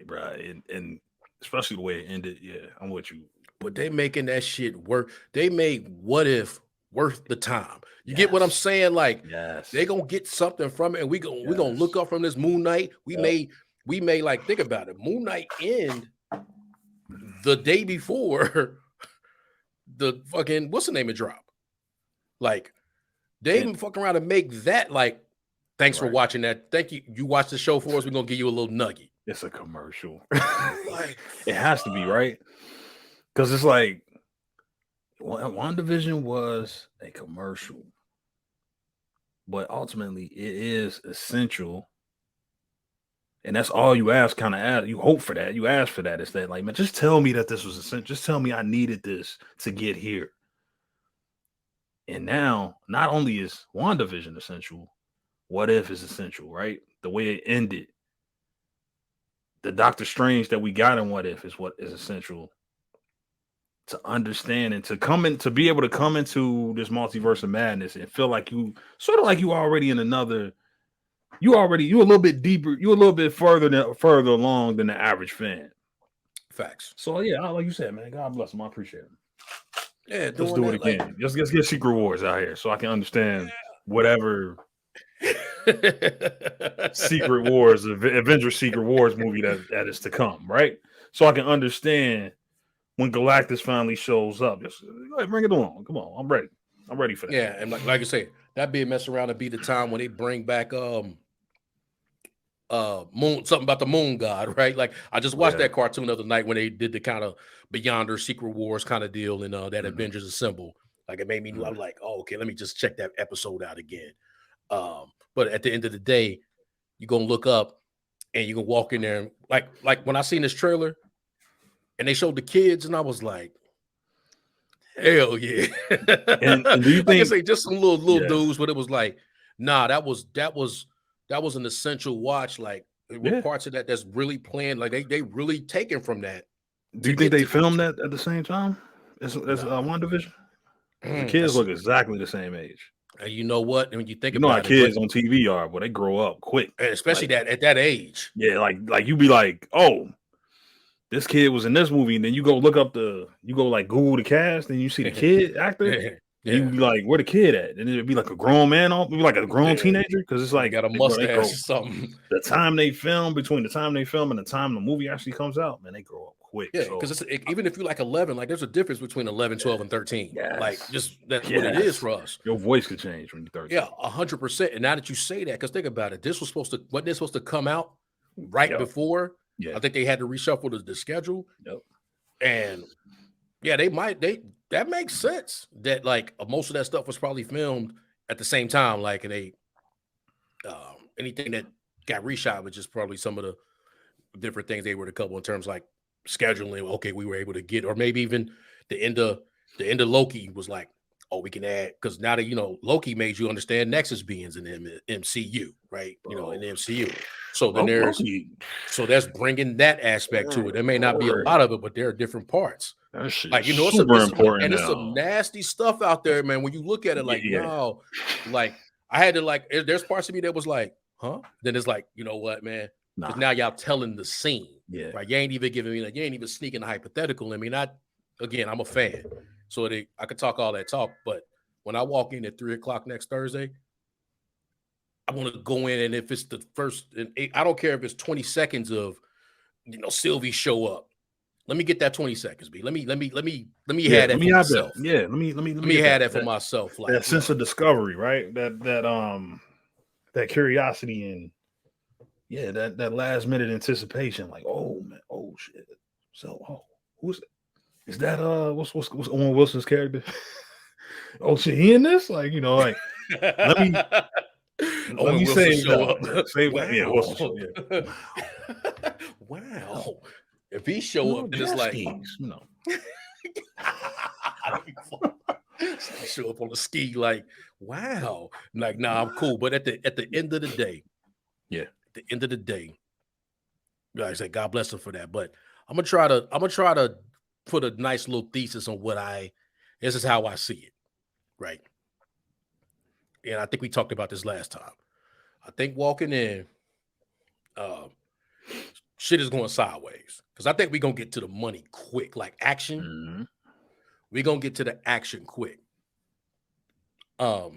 bro, and especially the way it ended. Yeah, I'm with you. But they making that shit work. They made What If worth the time. You get what I'm saying? Like, they gonna get something from it, and we gonna look up from this Moon Knight. We may like think about it. Moon Knight end the day before the fucking what's the name of drop. Like, they even fuck around and make that like. Thanks for watching that. Thank you. You watched the show for us. We're gonna give you a little nugget. It's a commercial. It has to be, right? Because it's like WandaVision was a commercial, but ultimately it is essential. And that's all you ask, kind of ask. You hope for that. You ask for that. It's that, like, man, just tell me that this was essential. Just tell me I needed this to get here. And now, not only is WandaVision essential, What If is essential, right? The way it ended. The Doctor Strange that we got in What If is what is essential to understand and to be able to come into this multiverse of madness and feel like you sort of like you already in another. You a little bit deeper. You a little bit further along than the average fan. Facts. So yeah, like you said, man, God bless him. I appreciate him. Yeah, Let's do it again. Like, let's get Secret Wars out here so I can understand whatever Secret Wars, Avengers Secret Wars movie that is to come, right? So I can understand when Galactus finally shows up. Just go ahead, bring it along. Come on, I'm ready. I'm ready for that. Yeah, and like you say, that be a mess around and be the time when they bring back moon, something about the moon god, right? Like I just watched that cartoon the other night when they did the kind of Beyonder Secret Wars kind of deal in that Avengers Assemble. Like it made me I was like, oh, okay, let me just check that episode out again. But at the end of the day, you're gonna look up and you can walk in there and like when I seen this trailer and they showed the kids, and I was like, hell yeah. And do you think, like I say, just some little dudes, but it was like, nah, that was an essential watch. Like with parts of that's really playing, like they really taken from that. Do you think they filmed that at the same time as WandaVision? The kids look exactly the same age. And you know what? And when you think about how kids on TV are, but they grow up quick, and especially that at that age. Yeah, like you be like, oh, this kid was in this movie, and then you go look up like Google the cast, and you see the kid actor. And you be like, where the kid at? And it'd be like a grown man, maybe like a grown teenager, because it's like got a mustache or something. The time they film, between the time they film and the time the movie actually comes out, man, they grow up quick. Yeah, because even if you're like 11, like there's a difference between 11, 12, and 13. Yes. Like just that's what it is for us. Your voice could change when you're 13. Yeah, 100%. And now that you say that, because think about it, wasn't this supposed to come out right before? Yeah, I think they had to reshuffle the schedule. Yep. And yeah, that makes sense that like most of that stuff was probably filmed at the same time. Like, and they anything that got reshot was just probably some of the different things they were to couple in terms like scheduling. Okay, we were able to get, or maybe even the end of Loki was like, oh, we can add, because now that Loki made you understand Nexus beings in the MCU, right? In the MCU. So then that's bringing that aspect to it. There may not be a lot of it, but there are different parts. Like it's super important, and it's some nasty stuff out there, man. When you look at it, like no, like I had to like. There's parts of me that was like, huh? Then it's like, you know what, man? Because now y'all telling the scene, right? You ain't even giving me you ain't even sneaking a hypothetical. I mean, I'm a fan, so I could talk all that talk, but when I walk in at 3:00 next Thursday, I want to go in, and if it's the first, I don't care if it's 20 seconds of, Sylvie show up. Let me get that 20 seconds, B. Let me have that for myself. Yeah, let me have that for myself. Like that sense of discovery, right? That curiosity and that last minute anticipation. Like, oh man, oh shit. So, who's is that? What's Owen Wilson's character? Oh shit, he in this? Like, let me. Let me say show up. Wow. If he show up, then it's like, show up on the ski, like, wow. Like, nah, I'm cool. But at the end of the day, like I said, God bless him for that. But I'm gonna try to put a nice little thesis on this is how I see it, right? And I think we talked about this last time. I think walking in, shit is going sideways. Because I think we're going to get to the money quick. Like action. Mm-hmm. We're going to get to the action quick. So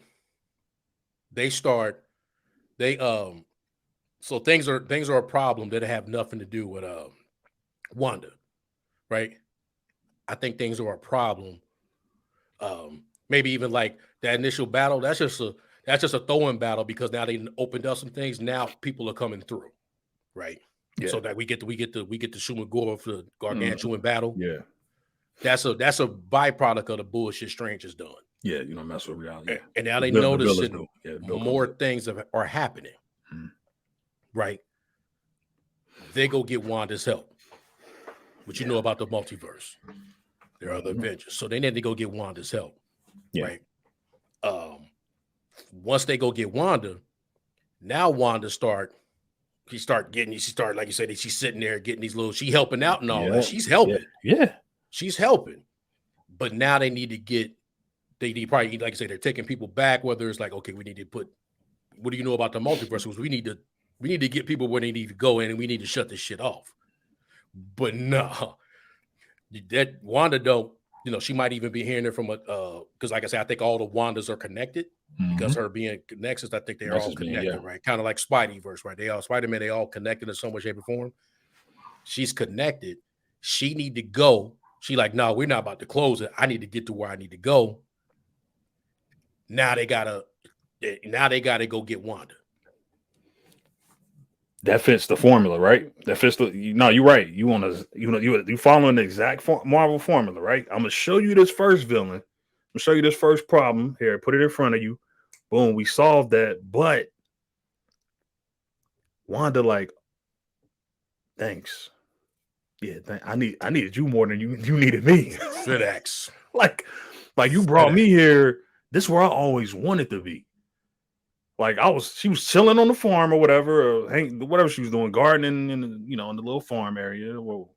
things are a problem that have nothing to do with Wanda, right? I think things are a problem. Maybe even like that initial battle, that's just a throwing battle, because now they opened up some things. Now people are coming through, right? Yeah. So that we get the Shumagora for the gargantuan battle. Yeah, that's a byproduct of the bullshit Strange has done. Yeah, you don't mess with reality. And now they notice more things are happening, right? They go get Wanda's help, but you know about the multiverse. There are other Avengers, so they need to go get Wanda's help, right? Once they go get Wanda, now Wanda she start, like you said, she's sitting there getting these she helping out and all that. She's helping. Yeah. She's helping. But now they need probably, like I say, they're taking people back, whether it's like, okay, we need to what do you know about the multiverse? Because we need to get people where they need to go in, and we need to shut this shit off. But no, that Wanda don't, she might even be hearing it from because like I said, I think all the Wandas are connected because her being Nexus, I think they're all connected, right? Kind of like Spideyverse, right? They all Spider-Man, they all connected in some way, shape, or form. She's connected. She need to go. She like, no, we're not about to close it. I need to get to where I need to go. Now they gotta go get Wanda. That fits the formula, right? That fits you're right. You want to, you following the exact Marvel formula, right? I'm gonna show you this first villain. I'm gonna show you this first problem here. Put it in front of you. Boom, we solved that. But Wanda, like, thanks. Yeah, I needed you more than you needed me. FedEx. like you brought me here. This is where I always wanted to be. Like she was chilling on the farm or whatever, whatever she was doing, gardening in the little farm area. Well,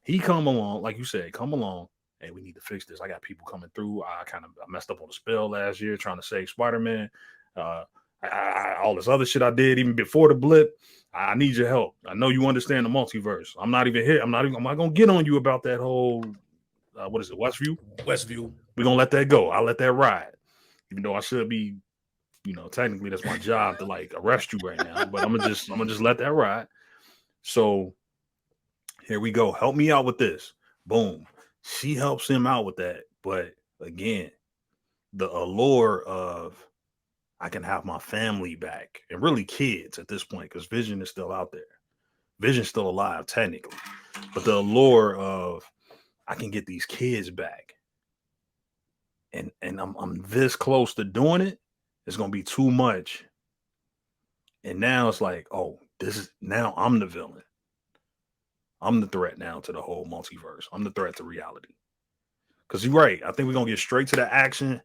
he come along, like you said, come along. Hey, we need to fix this. I got people coming through. I messed up on the spell last year trying to save Spider-Man. All this other shit I did even before the blip. I need your help. I know you understand the multiverse. I'm not even here. I'm not gonna get on you about that whole what is it, Westview? Westview. We're gonna let that go. I'll let that ride. Even though I should be, technically that's my job to like arrest you right now. But I'm gonna just let that ride. So here we go. Help me out with this. Boom. She helps him out with that. But again, the allure of I can have my family back and really kids at this point, because Vision is still out there. Vision's still alive, technically. But the allure of I can get these kids back. And I'm this close to doing it. It's gonna be too much. And now it's like, oh, now I'm the villain. I'm the threat now to the whole multiverse. I'm the threat to reality. Because you're right. I think we're gonna get straight to the action.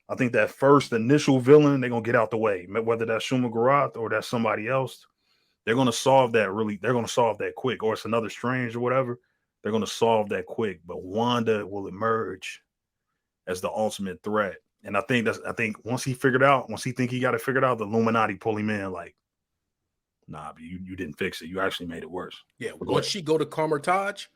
I think that first initial villain, they're gonna get out the way. Whether that's Shuma Gorath or that's somebody else, they're gonna solve that they're gonna solve that quick, or it's another Strange or whatever. They're gonna solve that quick. But Wanda will emerge as the ultimate threat. And I think once he think he got it figured out, the Illuminati pull him in like, nah, but you didn't fix it. You actually made it worse. Yeah. Once she go to Carmitage,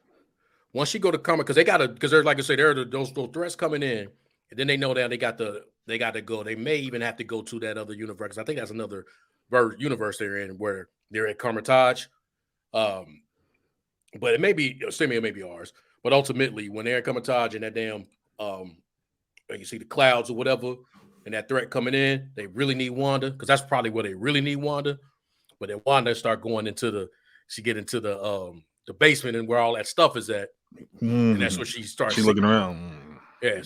because they're like I say, there are those threats coming in, and then they know that they got to go. They may even have to go to that other universe. I think that's another universe they're in where they're at Carmitage. But it may be Simeon, maybe ours. But ultimately, when they're at Carmitage and that damn you see the clouds or whatever, and that threat coming in, they really need Wanda, because that's probably where they really need Wanda. But then Wanda start going into the basement and where all that stuff is at, and that's where she starts. She's looking around. Yeah,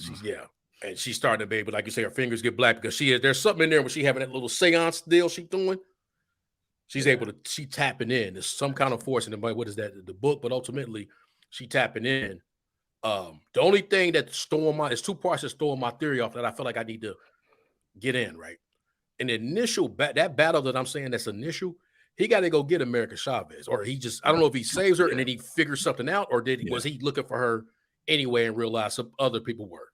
and she's starting to be able, like you say, her fingers get black because there's something in there when she having that little seance deal she's doing. She's able to, she tapping in. There's some kind of force in the, what is that? The book, but ultimately she tapping in. The only thing that's there's two parts that's throwing my theory off that I feel like I need to get in, right? An initial that battle that I'm saying that's initial, he got to go get America Chavez, or I don't know if he saves her and then he figures something out, or was he looking for her anyway and realized some other people were,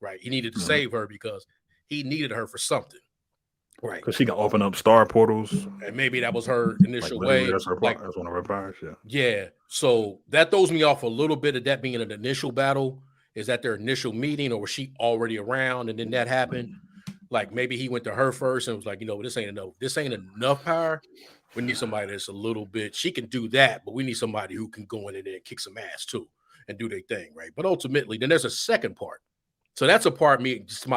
right? He needed to save her because he needed her for something, right? Because she can open up star portals, and maybe that was her initial way. That's one of her powers. Yeah. So that throws me off a little bit of that being an initial battle. Is that their initial meeting, or was she already around and then that happened? Like maybe he went to her first and was like, this ain't enough. This ain't enough power. We need somebody that's a little bit. She can do that, but we need somebody who can go in there and kick some ass too and do their thing, right? But ultimately, then there's a second part. So that's a part of me, just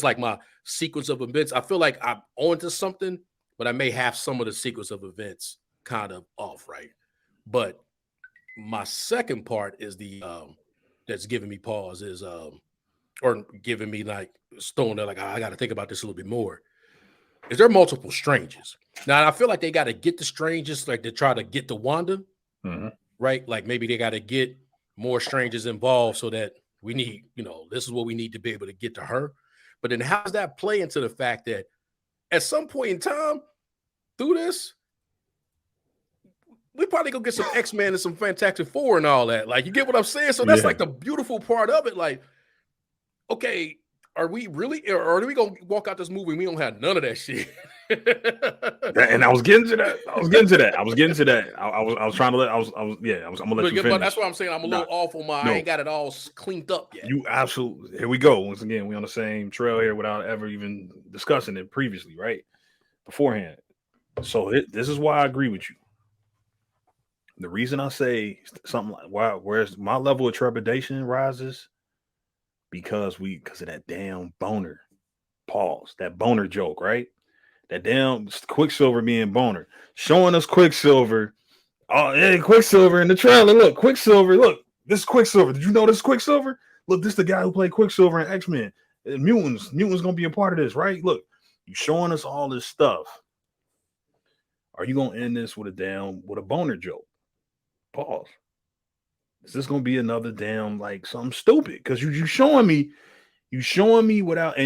like my sequence of events. I feel like I'm onto something, but I may have some of the sequence of events kind of off, right? But my second part is the that's giving me pause is or giving me like stone there, like I got to think about this a little bit more. Is there multiple Stranges? Now I feel like they got to get the Stranges, like to try to get to Wanda, right? Like maybe they got to get more Stranges involved so that we need, this is what we need to be able to get to her. But then how does that play into the fact that at some point in time through this, we probably go get some X-Men and some Fantastic Four and all that. Like, you get what I'm saying? So that's like the beautiful part of it. Like, okay, Are we really, or are we gonna walk out this movie and we don't have none of that shit? And I was getting to that. I was getting to that. I was trying to let. I'm gonna let you finish. But that's what I'm saying. I'm a little off on my. I ain't got it all cleaned up yet. You absolutely. Here we go. Once again, we on the same trail here without ever even discussing it previously, right? Beforehand. So this is why I agree with you. The reason I say something like where's my level of trepidation rises because of that damn boner. Pause. That boner joke, right? That damn Quicksilver being boner. Showing us Quicksilver. Oh, yeah, Quicksilver in the trailer. Look, Quicksilver. Look, this is Quicksilver. Did you know this is Quicksilver? Look, this is the guy who played Quicksilver in X-Men. Mutants gonna be a part of this, right? Look, you showing us all this stuff. Are you gonna end this with a boner joke? Pause. Is this gonna be another damn like something stupid? Because you showing me without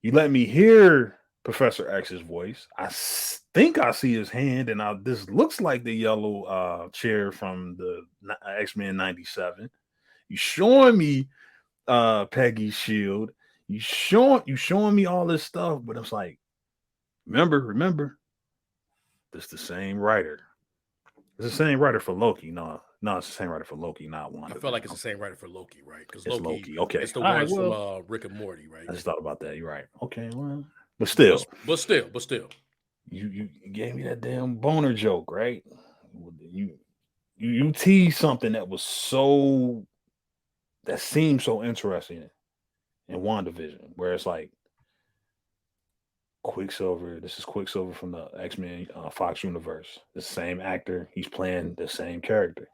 you let me hear Professor X's voice. I think I see his hand, and this looks like the yellow chair from the X-Men 97. You showing me Peggy's shield. You showing me all this stuff, but it's like, remember, this the same writer. It's the same writer for Loki. No, it's the same writer for Loki, not Wanda. I feel like it's the same writer for Loki, right? Because Loki. Okay, it's the ones from Rick and Morty, right? I just thought about that. You're right. Okay, well, but still, you gave me that damn boner joke, right? You teased something that seemed so interesting in WandaVision, where it's like Quicksilver. This is Quicksilver from the X-Men Fox universe. The same actor. He's playing the same character.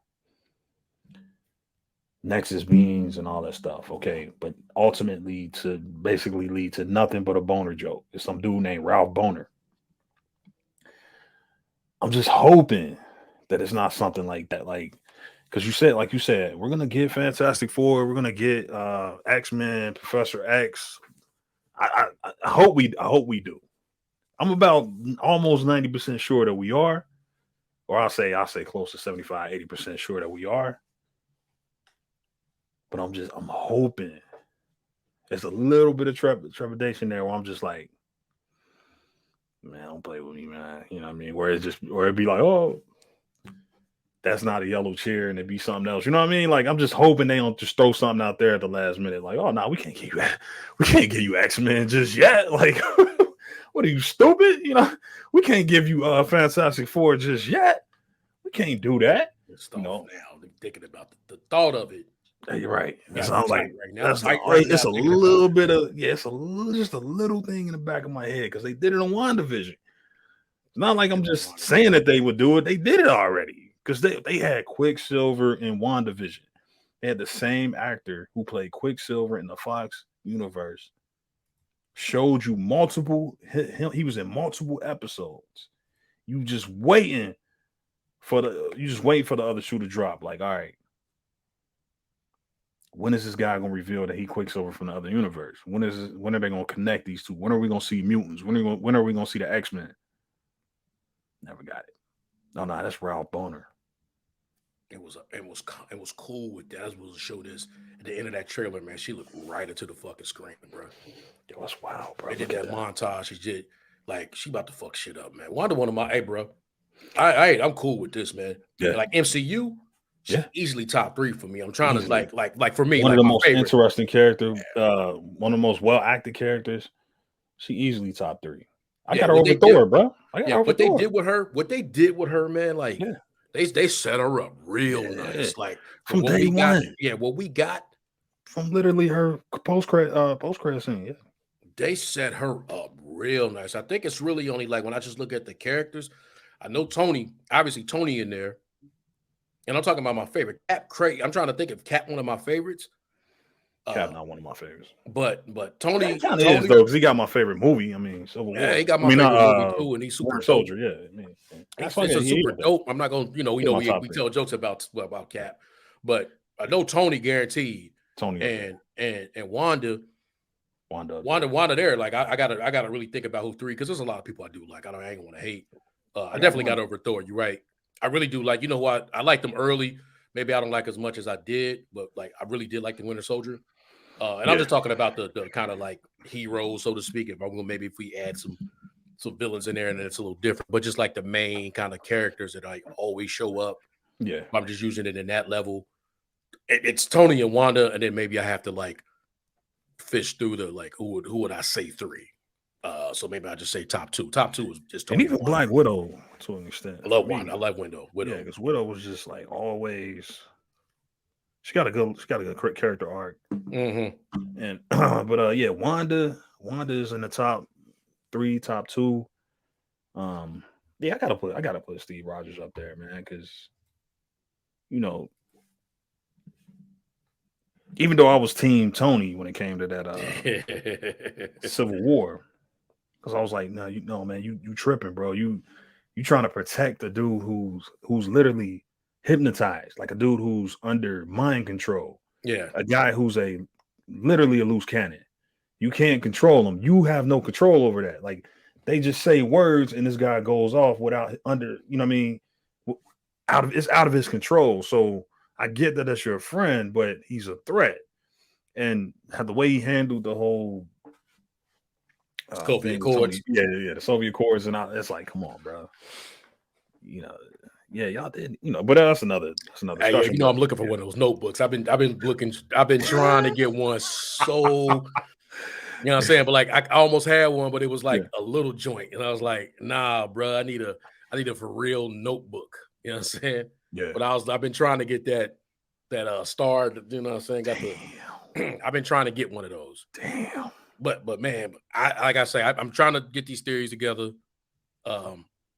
Nexus beings and all that stuff. Okay, but ultimately to basically lead to nothing but a boner joke. It's some dude named Ralph Boner. I'm just hoping that it's not something like that. Like, because you said, we're gonna get Fantastic Four. We're gonna get X-Men, Professor X. I hope we do. I'm about almost 90% sure that we are, or I'll say close to 75, 80% sure that we are. But I'm hoping there's a little bit of trepidation there where I'm just like, man, don't play with me, man. You know what I mean? Where it'd be like, oh, that's not a yellow chair and it'd be something else. You know what I mean? Like, I'm just hoping they don't just throw something out there at the last minute. Like, oh, no, we can't give you X-Men just yet. Like, what are you, stupid? You know, we can't give you Fantastic Four just yet. We can't do that. Now they're thinking about the thought of it. Yeah, you're right. It sounds like right now. It's a little bit of just a little thing in the back of my head because they did it on WandaVision. It's not like I'm just saying that they would do it. They did it already because they had Quicksilver in WandaVision. They had the same actor who played Quicksilver in the Fox universe. Showed you multiple. He was in multiple episodes. You just waiting for the other shoe to drop. Like, all right, when is this guy gonna reveal that he Quicksilver from the other universe? When are they gonna connect these two? When are we gonna see mutants? When are we gonna see the X-Men? Never got it. No, that's Ralph Boner. It was cool with that. I was supposed to show this at the end of that trailer, man. She looked right into the fucking screen, bro. Yo, that's wild, bro. They did that montage. She did like she about to fuck shit up, man. One of my, hey, bro. I'm cool with this, man. Yeah. Like MCU, easily top 3 for me. I'm trying to like for me, one like of the most favorite. Interesting character, one of the most well acted characters. She easily top 3. I got her over Thor, bro. What they did with her, man, like they set her up real nice. Like from day one. What we got from literally her post credit scene. Yeah. They set her up real nice. I think it's really only like when I just look at the characters. I know Tony in there. And I'm talking about my favorite. Cap Craig. I'm trying to think of Cap, one of my favorites. Cap not one of my favorites. But Tony is though, because he got my favorite movie. I mean, Civil War. Yeah, he got my favorite movie too, and he's super soldier. Yeah, I mean, it's super dope. I'm not gonna, we tell jokes about Cap, but I know Tony guaranteed. Tony and Wanda there. Like I gotta really think about who 3, because there's a lot of people I do like. I ain't want to hate. I definitely got over Thor. You're right. I really do like. You know what? I liked them early. Maybe I don't like as much as I did, but like I really did like the Winter Soldier. And I'm just talking about the kind of like heroes, so to speak. If I'm gonna maybe if we add some villains in there and then it's a little different, but just like the main kind of characters that like always show up. Yeah. I'm just using it in that level. It's Tony and Wanda, and then maybe I have to like fish through the like who would I say three? So maybe I just say top two. Top two is just Tony and even and Wanda. Black Widow to an extent. I love Wanda. I love Widow. Yeah, because Widow was just like always. She got a good character arc. Mm-hmm. And but yeah, Wanda is in the top 3, top 2. Yeah, I gotta put Steve Rogers up there, man, because you know, even though I was Team Tony when it came to that Civil War, because I was like, no, man, you tripping, bro. You trying to protect a dude who's literally hypnotized, like a dude who's under mind control. Yeah, a guy who's literally a loose cannon. You can't control him. You have no control over that. Like they just say words and this guy goes off without you know what I mean? It's out of his control. So I get that that's your friend, but he's a threat. And the way he handled the whole Soviet Accords. The Soviet Accords, and it's like, come on, bro. You know, yeah, y'all did, but that's another hey, yeah, I'm looking for one of those notebooks. I've been trying to get one so you know what I'm saying, but like I almost had one, but it was like a little joint, and I was like, nah, bro, I need a for real notebook. You know what I'm saying? Yeah. But I've been trying to get that star, you know what I'm saying? I've been trying to get one of those. Damn. But man, I'm trying to get these theories together.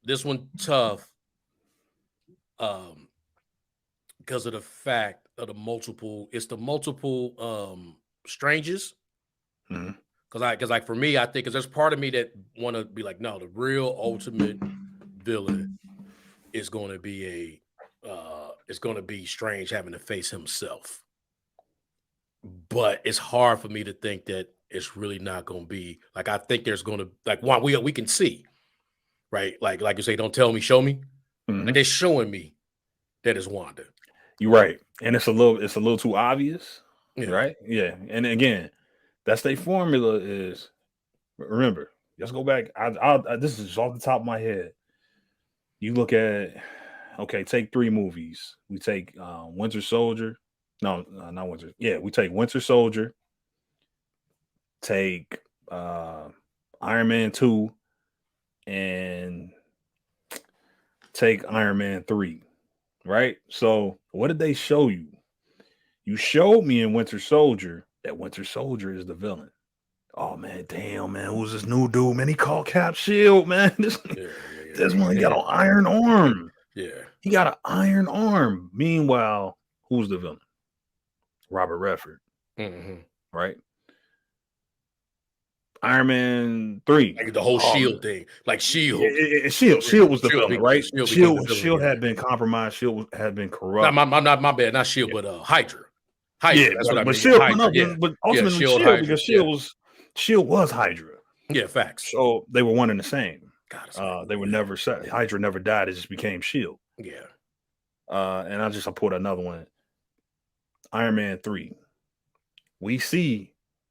This one tough. Because of the fact of the multiple strangers. Mm-hmm. Because like for me, I think because there's part of me that want to be like, no, the real ultimate villain is going to be Strange having to face himself. But it's hard for me to think that it's really not going to be like. I think there's going to like one we can see, right? Like you say, don't tell me, show me. Mm-hmm. Like they're showing me that it's Wanda. You're right, and it's a little too obvious, right? Yeah, and again, that's their formula. Is remember, let's go back. This is off the top of my head. You look at take 3 movies. We take Winter Soldier. No, not Winter. Yeah, we take Winter Soldier. Take Iron Man 2, and take Iron Man 3. Right? So what did they show you? You showed me in Winter Soldier that Winter Soldier is the villain. Oh man, damn man, who's this new dude? Man, he called Cap Shield, man. This one got an iron arm. Yeah. He got an iron arm. Meanwhile, who's the villain? Robert Redford. Mm-hmm. Right? Iron Man 3. Like the whole Shield thing. Like Shield. Shield was the villain, right? Shield had been compromised. Shield had been corrupt. My bad. Not Shield, but Hydra. Yeah, that's what I mean. Shield, but ultimately Shield, because Shield was Hydra. Yeah, facts. So they were one and the same. They were never set. Hydra never died. It just became Shield. Yeah. And I put another one. Iron Man 3. We see.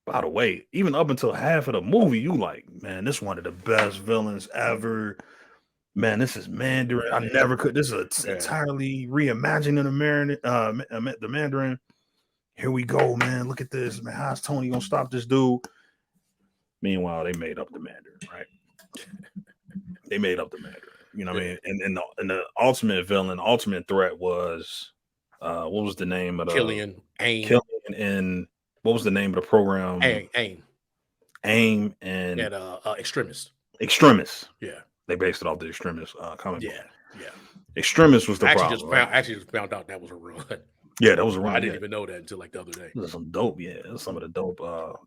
By the way, even up until half of the movie, you like, man, this is one of the best villains ever. Man, this is Mandarin. I never could. This is entirely reimagining the Mandarin. Here we go, man. Look at this, man. How's Tony gonna stop this dude? Meanwhile, they made up the Mandarin, right? They made up the Mandarin. You know what I mean? And the ultimate villain, ultimate threat was what was the name of the Killian and what was the name of the program? AIM and Extremis. Yeah. They based it off the Extremis comic book. Yeah. Extremis was the problem. Just found out that was a run. Yeah, that was a run. I didn't even know that until like the other day. There's some dope, some of the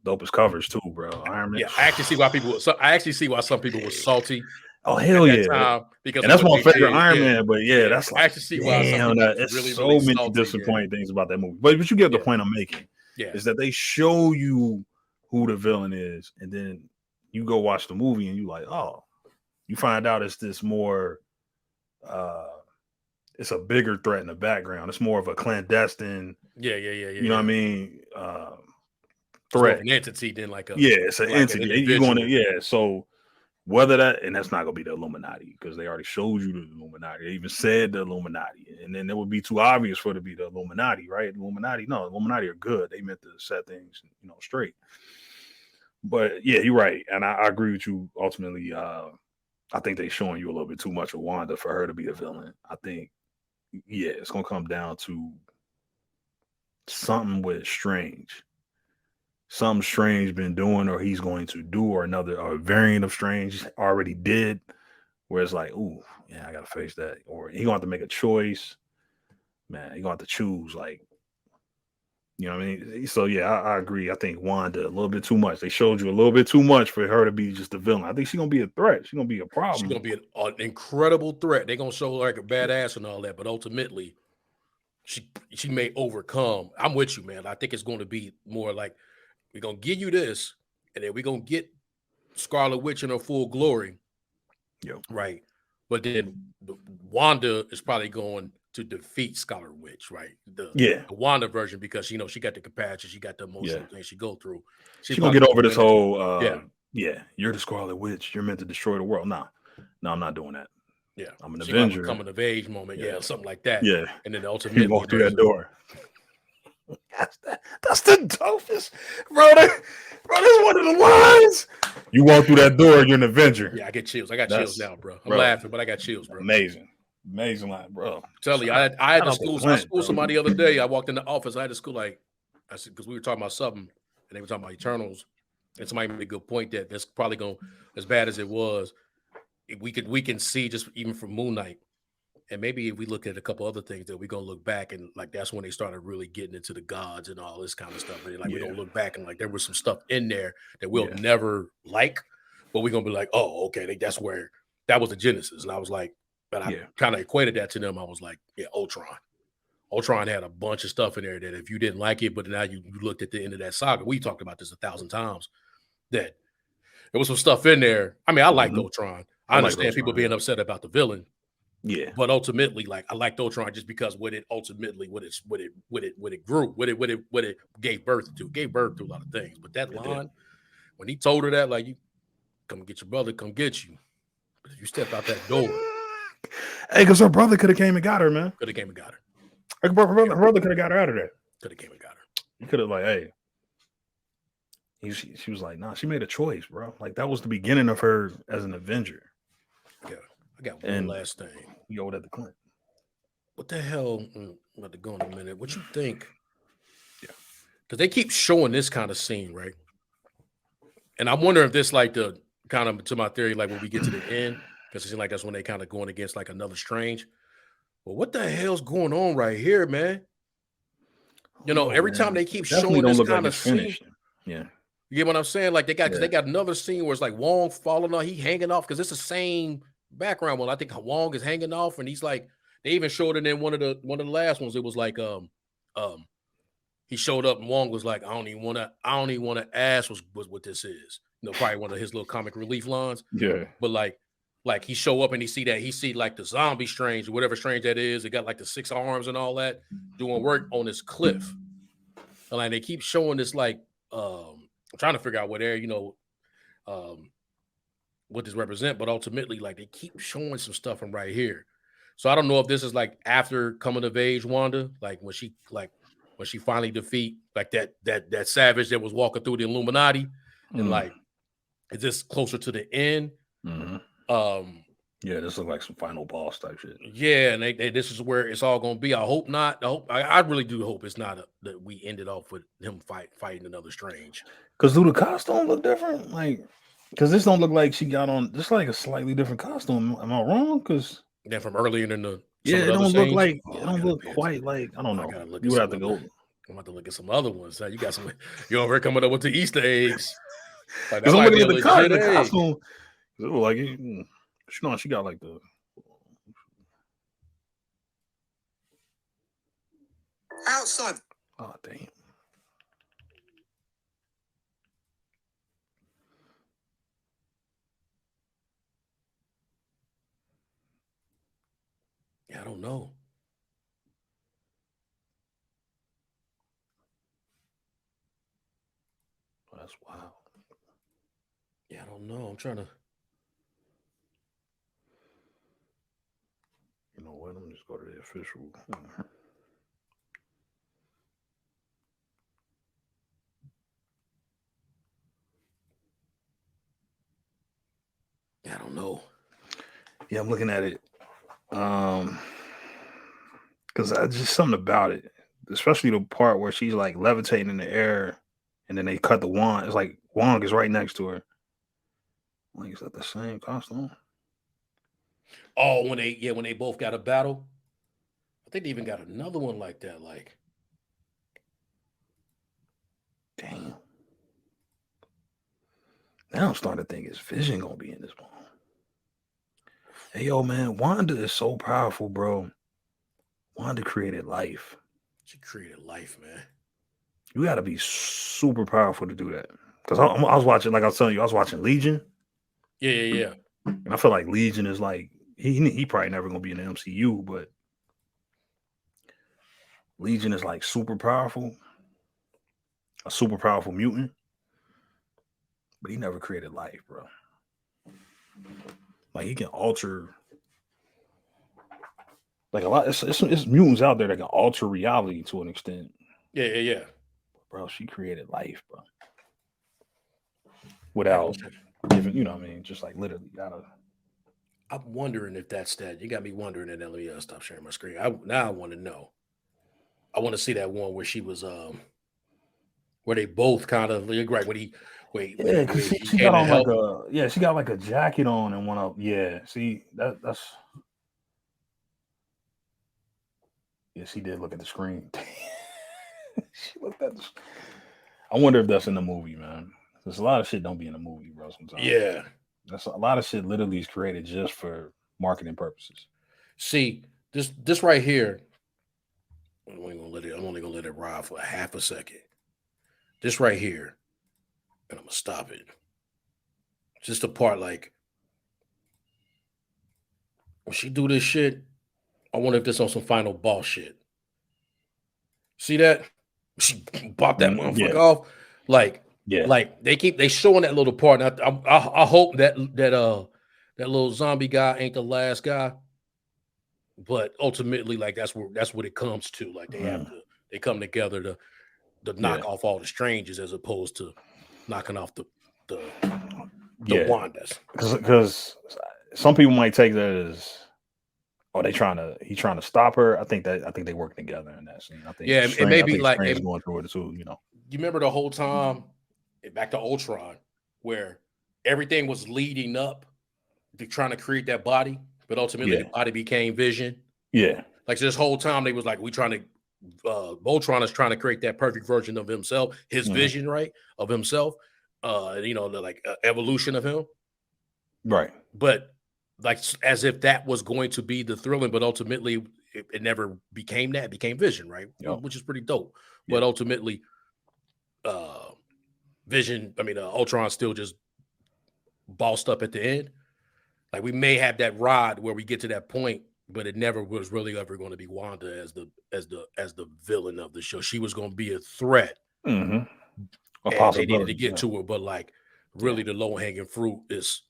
dopest covers too, bro. Iron Man. Yeah, I actually see why some people were salty. Oh hell yeah! Time, because that's my favorite Iron Man. But that's like I actually see why some people it's really, so really many salty, disappointing things about that movie. But you get the point I'm making. Yeah, is that they show you who the villain is, and then you go watch the movie and you like, oh, you find out it's this more, it's a bigger threat in the background. It's more of a clandestine. Yeah. You know what I mean? threat. An entity than like a it's an entity. You want to so whether and that's not gonna be the Illuminati because they already showed you the Illuminati. They even said the Illuminati, and then it would be too obvious for it to be the Illuminati, right? Illuminati are good. They meant to set things, straight. But yeah, you're right, and I agree with you. Ultimately, I think they're showing you a little bit too much of Wanda for her to be a villain. I think, it's gonna come down to something with Strange. Something Strange been doing, or he's going to do, or a variant of Strange already did, where it's like, ooh, yeah, I gotta face that, or he gonna have to make a choice. Man, he gonna have to choose, like, you know what I mean? So yeah, I agree. I think Wanda a little bit too much. They showed you a little bit too much for her to be just a villain. I think she's gonna be a threat. She's gonna be a problem. She's gonna be an incredible threat. They're gonna show her like a badass and all that, but ultimately, she may overcome. I'm with you, man. I think it's going to be more like we're gonna give you this, and then we're gonna get Scarlet Witch in her full glory. Right. But then Wanda is probably going to defeat Scarlet Witch, right? The Wanda version, because she got the compassion, she got the emotional things she go through. She's gonna get over this whole you're the Scarlet Witch, you're meant to destroy the world. No, I'm not doing that. Yeah, I'm an Avenger. Coming of age moment, something like that. Yeah, and then ultimately walk through that door. That's the dopest, bro. That's one of the lines. You walk through that door, you're an Avenger. Yeah, I get chills. I got chills now, bro. I'm laughing, but I got chills, bro. Amazing line, bro. Tell you, I had to school somebody the other day. I walked in the office. I had to school because we were talking about something, and they were talking about Eternals, and somebody made a good point that that's probably going as bad as it was. We can see just even from Moon Knight, and maybe if we look at a couple other things that we're gonna look back and like that's when they started really getting into the gods and all this kind of stuff. And we're gonna look back and like there was some stuff in there that we'll never like, but we're gonna be like, oh, okay, that's where that was the genesis. And I was like, but I kind of equated that to them. I was like, yeah, Ultron. Ultron had a bunch of stuff in there that if you didn't like it, but now you looked at the end of that saga. We talked about this 1,000 times. That there was some stuff in there. I mean, I like Ultron. I understand people being upset about the villain. Yeah, but ultimately, like I liked Ultron just because what it grew, what it gave birth to a lot of things. But that line, when he told her that, like, you come get your brother, come get you. But if you step out that door, hey, because her brother could have came and got her, man. Could have came and got her. Her brother could have got her out of there. Could have came and got her. You could have like, hey. She was like, nah, she made a choice, bro. Like that was the beginning of her as an Avenger. Yeah, I got one last thing. You go at the Clint. What the hell? I'm about to go in a minute. What you think? Yeah, because they keep showing this kind of scene, right? And I wonder if this like the kind of to my theory, like when we get to the end, because it seems like that's when they kind of going against like another Strange. Well, what the hell's going on right here, man? You know, every time they keep showing this kind of scene. Yeah. You get what I'm saying? Like they got another scene where it's like Wong falling off, he hanging off because it's the same background. Well, I think Wong is hanging off, and he's like, they even showed it in one of the last ones. It was like he showed up and Wong was like, I don't even want to ask what this is. You know, probably one of his little comic relief lines. Yeah. But like he show up and he see like the zombie Strange or whatever Strange that is. It got like the 6 arms and all that doing work on this cliff. And like they keep showing this like I'm trying to figure out what what this represent, but ultimately, like they keep showing some stuff from right here. So I don't know if this is like after coming of age Wanda, like when she finally defeat like that savage that was walking through the Illuminati, and like is this closer to the end? Yeah, this is like some final boss type shit. Yeah, and this is where it's all gonna be. I hope not. I really do hope it's not that we ended off with him fighting another Strange. Because do the costume look different? Like, because this don't look like she got on just like a slightly different costume. Am I wrong? Because then from earlier in the it don't look like it don't look quite like I don't know. You would have to go. I'm about to look at some other ones. You got some. You're over here coming up with the Easter eggs. Like, I'm looking at the costume. It look like it. She got like the outside. Oh damn. Yeah, I don't know. that's wild. Yeah, I don't know. I'm trying to. You know what? Let me just go to the official. I don't know. Yeah, I'm looking at it. Because just something about it, especially the part where she's like levitating in the air, and then they cut the wand. It's like Wong is right next to her. Like, is that the same costume? Oh, when they both got a battle. I think they even got another one like that. Like, damn. Now I'm starting to think is Vision gonna be in this one. Hey, yo, man, Wanda is so powerful, bro. Wanda created life. She created life, man. You got to be super powerful to do that. Because I was watching, like I was telling you, I was watching Legion. Yeah. And I feel like Legion is like he probably never gonna be in the MCU, but Legion is like super powerful, a super powerful mutant. But he never created life, bro. Like he can alter. Like a lot, it's mutants out there that can alter reality to an extent. Yeah. Bro, she created life, bro. Without giving, you know what I mean? Just like literally gotta. I'm wondering if that's that. You got me wondering, and then let me stop sharing my screen. Now I want to know. I want to see that one where she was where they both kind of right when he Yeah, because she got on like she got like a jacket on and one up. Yeah, see that's. Yeah, she did look at the screen. She looked at the. I wonder if that's in the movie, man. There's a lot of shit don't be in the movie, bro. Sometimes. Yeah, that's a lot of shit. Literally is created just for marketing purposes. See this right here. I'm only gonna let it ride for a half a second. This right here, and I'm gonna stop it. Just the part like when she do this shit. I wonder if this on some final boss shit. See that? She bought that motherfucker off. Like they showing that little part. And I hope that little zombie guy ain't the last guy. But ultimately, like that's what it comes to. Like they come together to knock off all the strangers as opposed to knocking off the Wandas. Because some people might take that as he's trying to stop her. I think they work together in that scene. I think it may be like Strange going through it too. You know, you remember the whole time back to Ultron where everything was leading up to trying to create that body, but ultimately the body became Vision. Yeah, like so this whole time they was like, we trying to Voltron is trying to create that perfect version of himself, his vision, right, of himself. The evolution of him, right? But like as if that was going to be the thrilling, but ultimately it never became that. It became Vision, right? Yep. Which is pretty dope. Yep. But ultimately, Ultron still just bossed up at the end. Like we may have that ride where we get to that point, but it never was really ever going to be Wanda as the villain of the show. She was going to be a threat. Mm-hmm. And they needed to get to her, but like really the low hanging fruit is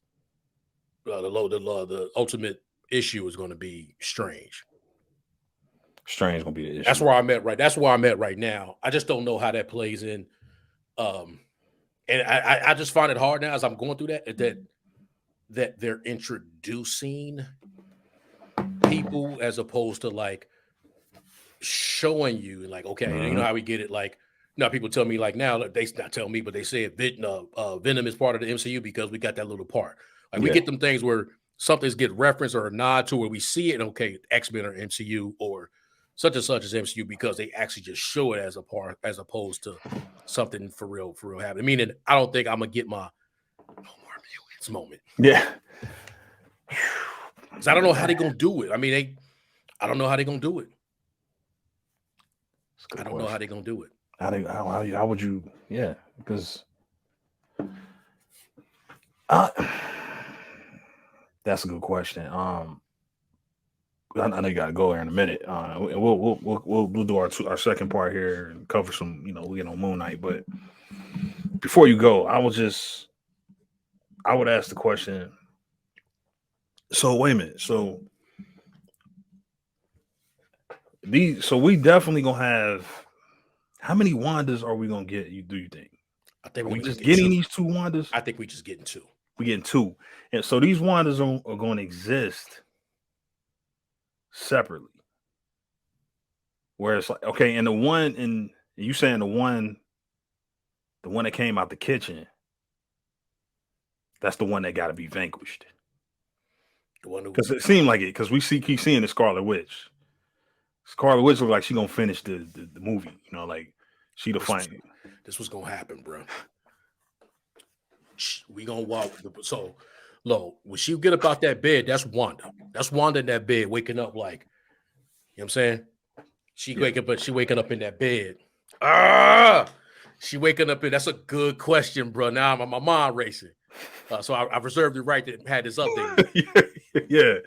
the ultimate issue is going to be Strange. Strange going to be the issue. That's where I'm at right. That's where I'm at right now. I just don't know how that plays in. And I just find it hard now as I'm going through that they're introducing people as opposed to like showing you like, okay, you know how we get it. Like now people tell me like now they not tell me, but they say Venom is part of the MCU because we got that little part. Like we get them things where something's get referenced or a nod to where we see it. And okay, X-Men or MCU or such and such as MCU because they actually just show it as a part as opposed to something for real happening. Meaning I don't think I'm gonna get my no more mutants moment. Yeah. Because I don't know how they're gonna do it. I mean, I don't know how they're gonna do it. I don't know how they're gonna do it. How would you? Yeah, because that's a good question. I know you got to go there in a minute. We'll do our second part here and cover some. We get on Moon Knight, but before you go, I would ask the question. So wait a minute. So we definitely gonna have. How many Wandas are we gonna get? Do you think? I think are we just get getting 2. these 2 Wandas? I think we just getting 2. We getting 2, and so these Wandas are going to exist separately. Where it's like, okay, and the one, and you saying the one that came out the kitchen, that's the one that got to be vanquished. The one because it seemed like it, because we keep seeing the Scarlet Witch. Scarlet Witch look like she gonna finish the movie, you know, like she the final. This was gonna happen, bro. We gonna walk. So, Lo, when she get up out that bed, that's Wanda. That's Wanda in that bed, waking up like, you know what I'm saying? She waking up in that bed. She waking up in. That's a good question, bro. Now my mind racing. So I reserved the right to have this update. Yeah.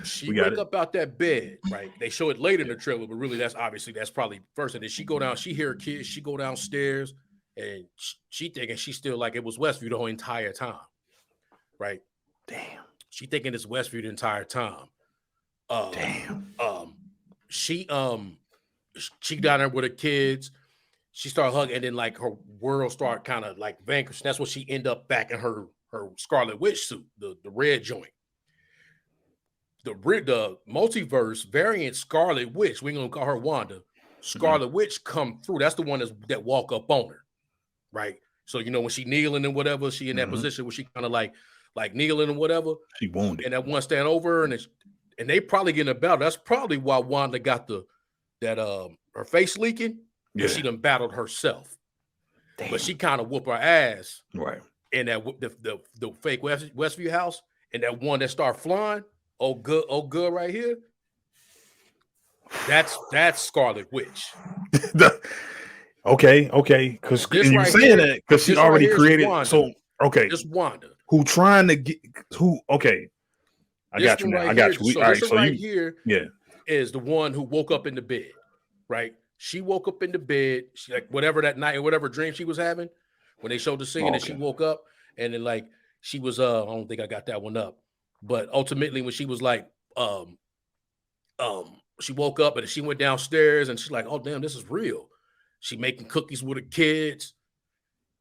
She wake up out that bed, right? They show it later in the trailer, but really that's probably first. And then she go down, she hear her kids, she go downstairs, and she thinking she's still like it was Westview the whole entire time. Right? Damn. She thinking it's Westview the entire time. She down there with her kids. She started hugging, and then like her world started kind of like vanquished. That's when she end up back in her Scarlet Witch suit, the red joint. The multiverse variant Scarlet Witch, we ain't gonna call her Wanda. Scarlet Witch come through. That's the one that walk up on her, right? So you know when she kneeling and whatever, she in that position where she kind of like kneeling and whatever. She wounded, and that one stand over her, and they probably getting a battle. That's probably why Wanda got her face leaking. Yeah, she done battled herself. Damn. But she kind of whoop her ass, right? In that the fake Westview house, and that one that start flying. Oh good right here. That's Scarlet Witch. Okay. Because you're right saying that because she already created. So okay, this Wanda who trying to get who? Okay, I got you now. I got you. So all right, this so right you here, is the one who woke up in the bed, right? She woke up in the bed. She like whatever that night or whatever dream she was having when they showed the scene, and she woke up and then like she was I don't think I got that one up, but ultimately when she was like she woke up and she went downstairs and she's like, oh damn, this is real. She making cookies with her kids.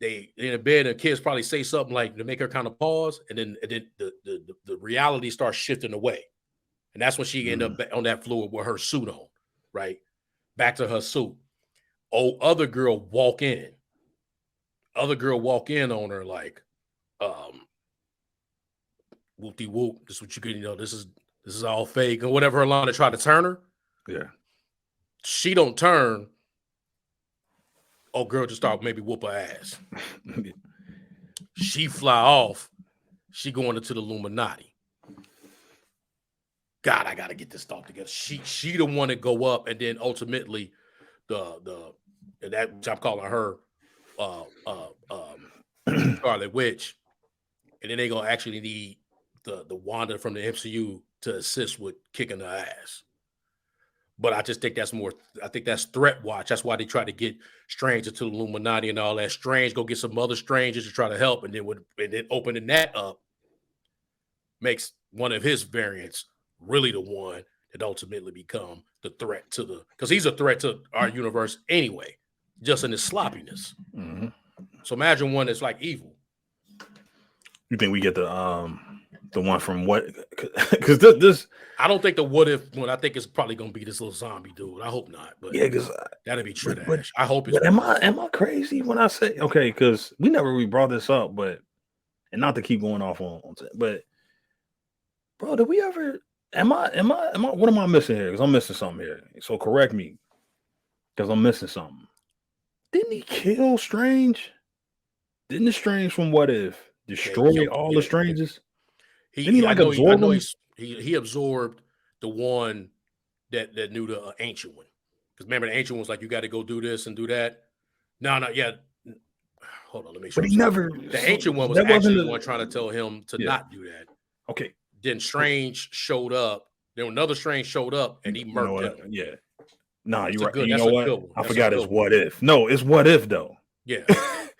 They in the bed and the kids probably say something like to make her kind of pause, and then the reality starts shifting away, and that's when she ended up on that floor with her suit on, right? Back to her suit. Oh, other girl walk in on her like, whoop-de whoop. This is what you get, you know, this is all fake or whatever her line to try to turn her. Yeah. She don't turn. Oh, girl just start maybe whoop her ass. She fly off. She going into the Illuminati. God, I gotta get this thought together. She the one that go up, and then ultimately that which I'm calling her Scarlet Witch, and then they gonna actually need the Wanda from the MCU to assist with kicking her ass. But I just think that's more. I think that's threat watch. That's why they try to get Strange into the Illuminati and all that. Strange go get some other strangers to try to help, and then opening that up makes one of his variants really the one that ultimately become the threat to because he's a threat to our universe anyway, just in his sloppiness. Mm-hmm. So imagine one that's like evil. You think we get the one from what? Because this I don't think the what if one. I think it's probably gonna be this little zombie dude. I hope not, but yeah, because that'd be true. I hope it's. But am I crazy when I say okay? Because we never really brought this up, but and not to keep going off on but bro, did we ever? Am I? What am I missing here? Because I'm missing something here. So correct me, because I'm missing something. Didn't he kill Strange? Didn't the Strange from What If destroy all the Strangers? Didn't he like absorb them? He absorbed the one that knew the ancient one. Because remember, the ancient one was like, you got to go do this and do that. No, yeah. Hold on, let me show you. But he never. The ancient one was actually the one trying to tell him to not do that. Okay. Then Strange showed up. Then another Strange showed up, and he murked him. Yeah. Nah, you're right. You know what? I forgot it's What If. No, it's What If though. Yeah.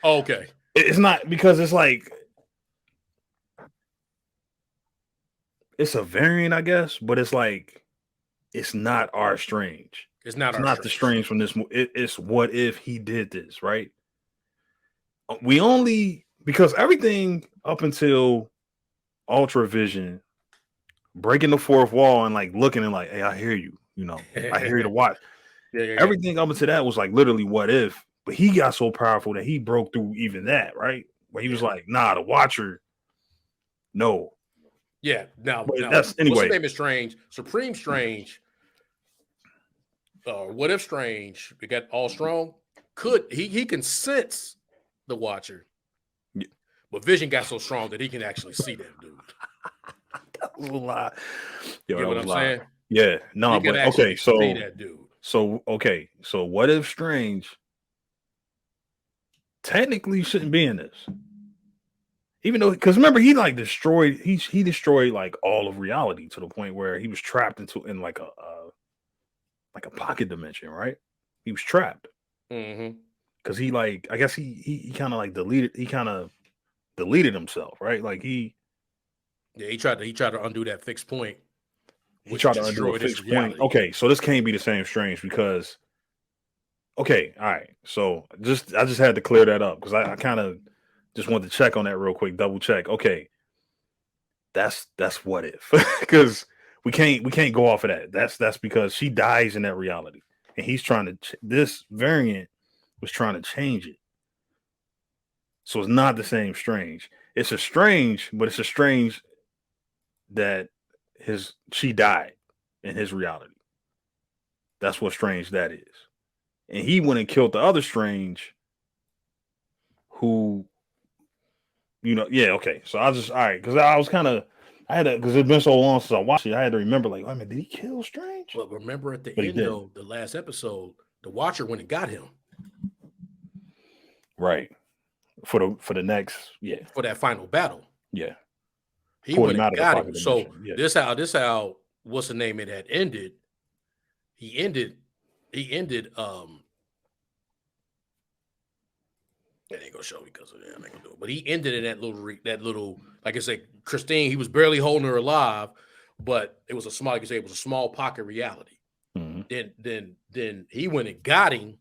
Okay. It's not because it's like it's a variant, I guess, but it's like it's not our Strange. It's not It's our not the Strange. Strange from this movie. It's what if he did this, right? We only because everything up until Ultra Vision breaking the fourth wall and like looking and like, hey, I hear you. You know, I hear you to watch. Yeah. Everything up until that was like literally what if, but he got so powerful that he broke through even that, right? Where he was like, nah, the Watcher, no. Yeah. Now That's anyway. What's his name is Strange, Supreme Strange, What If Strange? We got All Strong. Could he can sense the Watcher, yeah. But Vision got so strong that he can actually see that dude. That was a lie. Yo, you know what I'm saying? Yeah, no, but okay, so see that dude. So what if Strange technically shouldn't be in this? Even though, because remember, he like destroyed, he destroyed like all of reality to the point where he was trapped in like a pocket dimension, right? He was trapped. Because he like, I guess he kind of like deleted himself, right? Like he tried to undo that fixed point. He tried to undo a fixed point. Okay, so this can't be the same Strange because okay, all right. So I just had to clear that up because I kind of just wanted to check on that real quick, double check. Okay, that's what if because we can't go off of that. That's because she dies in that reality, and he's trying to. This variant was trying to change it, so it's not the same Strange. It's a Strange, but it's a Strange that she died in his reality. That's what Strange that is. And he went and killed the other Strange who, yeah, okay. So all right, because I was kind of, because it's been so long since I watched it, I had to remember, like, I mean, did he kill Strange? But remember at the end, though, the last episode, the Watcher went and got him. Right. For the next, yeah. For that final battle. Yeah. He went and got him. So this how, what's the name it had ended? He ended it ain't gonna show because of that. I ain't gonna do it. But he ended in that little, like I said, Christine, he was barely holding her alive, but it was a small pocket reality. Mm-hmm. Then he went and got him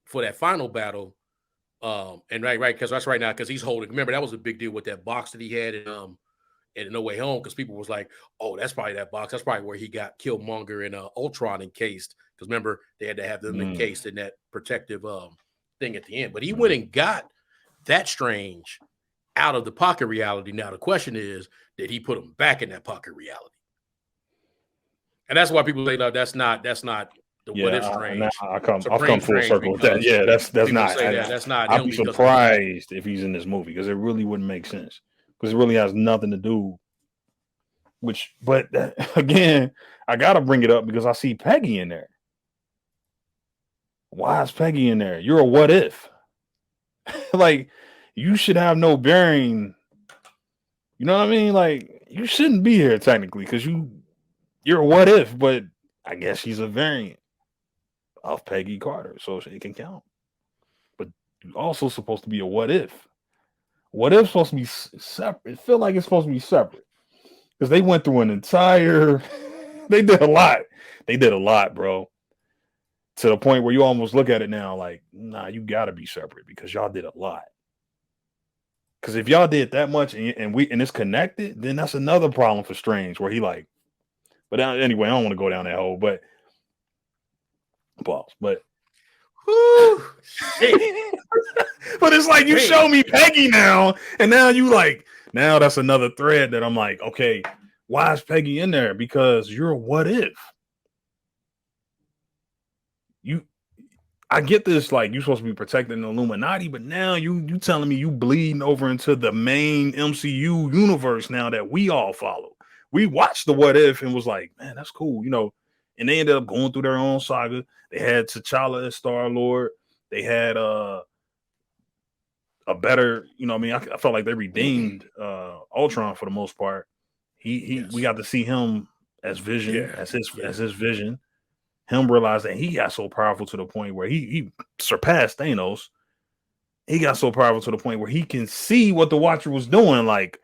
for that final battle. And right, because that's right now, because he's holding. Remember, that was a big deal with that box that he had in No Way Home, because people was like, oh, that's probably that box. That's probably where he got Killmonger and Ultron encased. Because remember, they had to have them encased in that protective thing at the end. But he went and got that Strange out of the pocket reality. Now the question is, did he put him back in that pocket reality? And that's why people say, no, that's not the What If Strange. I've come full circle with that. Yeah, that's not. That's not. I'd be surprised if he's in this movie because it really wouldn't make sense because it really has nothing to do. But again, I gotta bring it up because I see Peggy in there. Why is Peggy in there? You're a what if. Like, you should have no bearing. You know what I mean? Like, you shouldn't be here technically because you're a what if, but I guess she's a variant of Peggy Carter, so it can count. But you're also supposed to be a what if. What if supposed to be separate? It feel like it's supposed to be separate because they went through an entire. They did a lot. They did a lot, bro. To the point where you almost look at it now like, nah, you got to be separate because y'all did a lot. Because if y'all did that much and it's connected, then that's another problem for Strange where he like. But anyway, I don't want to go down that hole. But whew, but it's like you show me Peggy now, and now that's another thread that I'm like, okay, why is Peggy in there? Because you're a what if. I get this, like you're supposed to be protecting the Illuminati, but now you telling me you bleeding over into the main MCU universe now that we all follow. We watched the What If and was like, man, that's cool, and they ended up going through their own saga. They had T'Challa as Star-Lord. They had a better, I felt like they redeemed Ultron for the most part. We got to see him as Vision, as his vision. Him realized that he got so powerful to the point where he surpassed Thanos. he got so powerful to the point where he can see what the Watcher was doing. Like,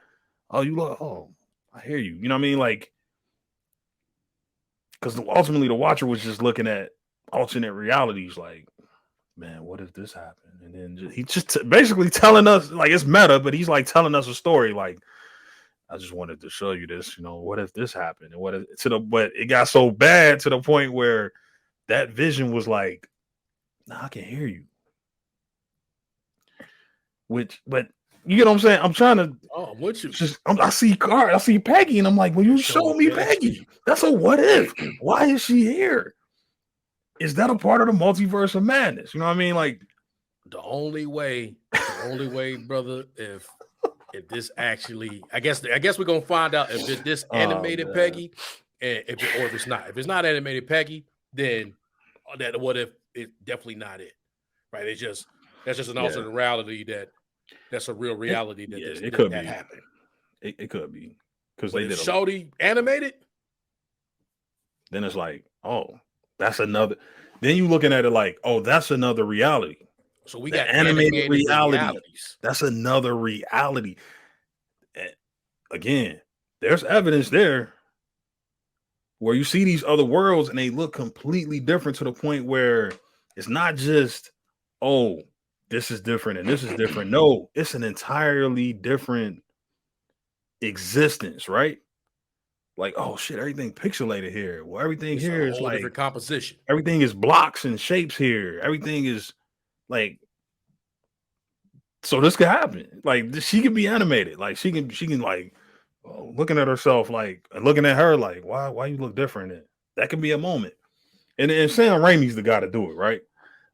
oh, you look, oh, I hear you. You know what I mean? Like, because ultimately the Watcher was just looking at alternate realities. Like, man, what if this happened? And then he just basically telling us, like, it's meta, but he's like telling us a story. Like, I just wanted to show you this. You know, what if this happened? And but it got so bad to the point where that vision was like, nah, I can hear you. But you get what I'm saying? I'm trying to. Oh, what you? I see Card, I see Peggy, and I'm like, well, you showed me Peggy. That's a what if. Why is she here? Is that a part of the multiverse of madness? You know what I mean? Like, the only way, brother, if this actually, I guess we're gonna find out if it's this animated Peggy, and if it's not. If it's not animated Peggy, then that what if it's definitely not it, right? That's just an alternate reality that's a real reality it could be happened. It could be because they did Shorty animated. Then it's like, oh, that's another. Then you looking at it like, oh, that's another reality. So we got animated realities. That's another reality. Again, there's evidence there where you see these other worlds and they look completely different to the point where it's not just, oh, this is different and this is different. No, it's an entirely different existence, right? Like, oh shit, everything pixelated here. Well, everything it's here is like different composition. Everything is blocks and shapes here. Everything is like, so this could happen. Like, she can be animated. Like, she can like, looking at herself, like, and looking at her, like, why you look different? And that could be a moment. And Sam Raimi's the guy to do it, right?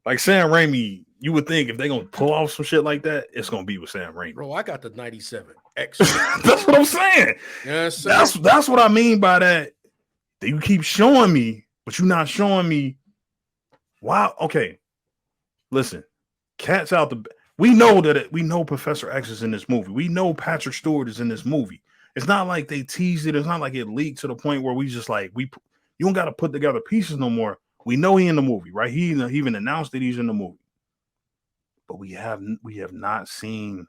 Like, Sam Raimi, you would think if they're gonna pull off some shit like that, it's gonna be with Sam Raimi. Bro, I got the 97 X. That's what I'm saying. You know what I'm saying? That's what I mean by that. That you keep showing me, but you're not showing me why. Okay, listen, cat's out the. We know we know Professor X is in this movie. We know Patrick Stewart is in this movie. It's not like they teased it. It's not like it leaked to the point where we just like you don't got to put together pieces no more. We know he in the movie, right? He even announced that he's in the movie, but we have not seen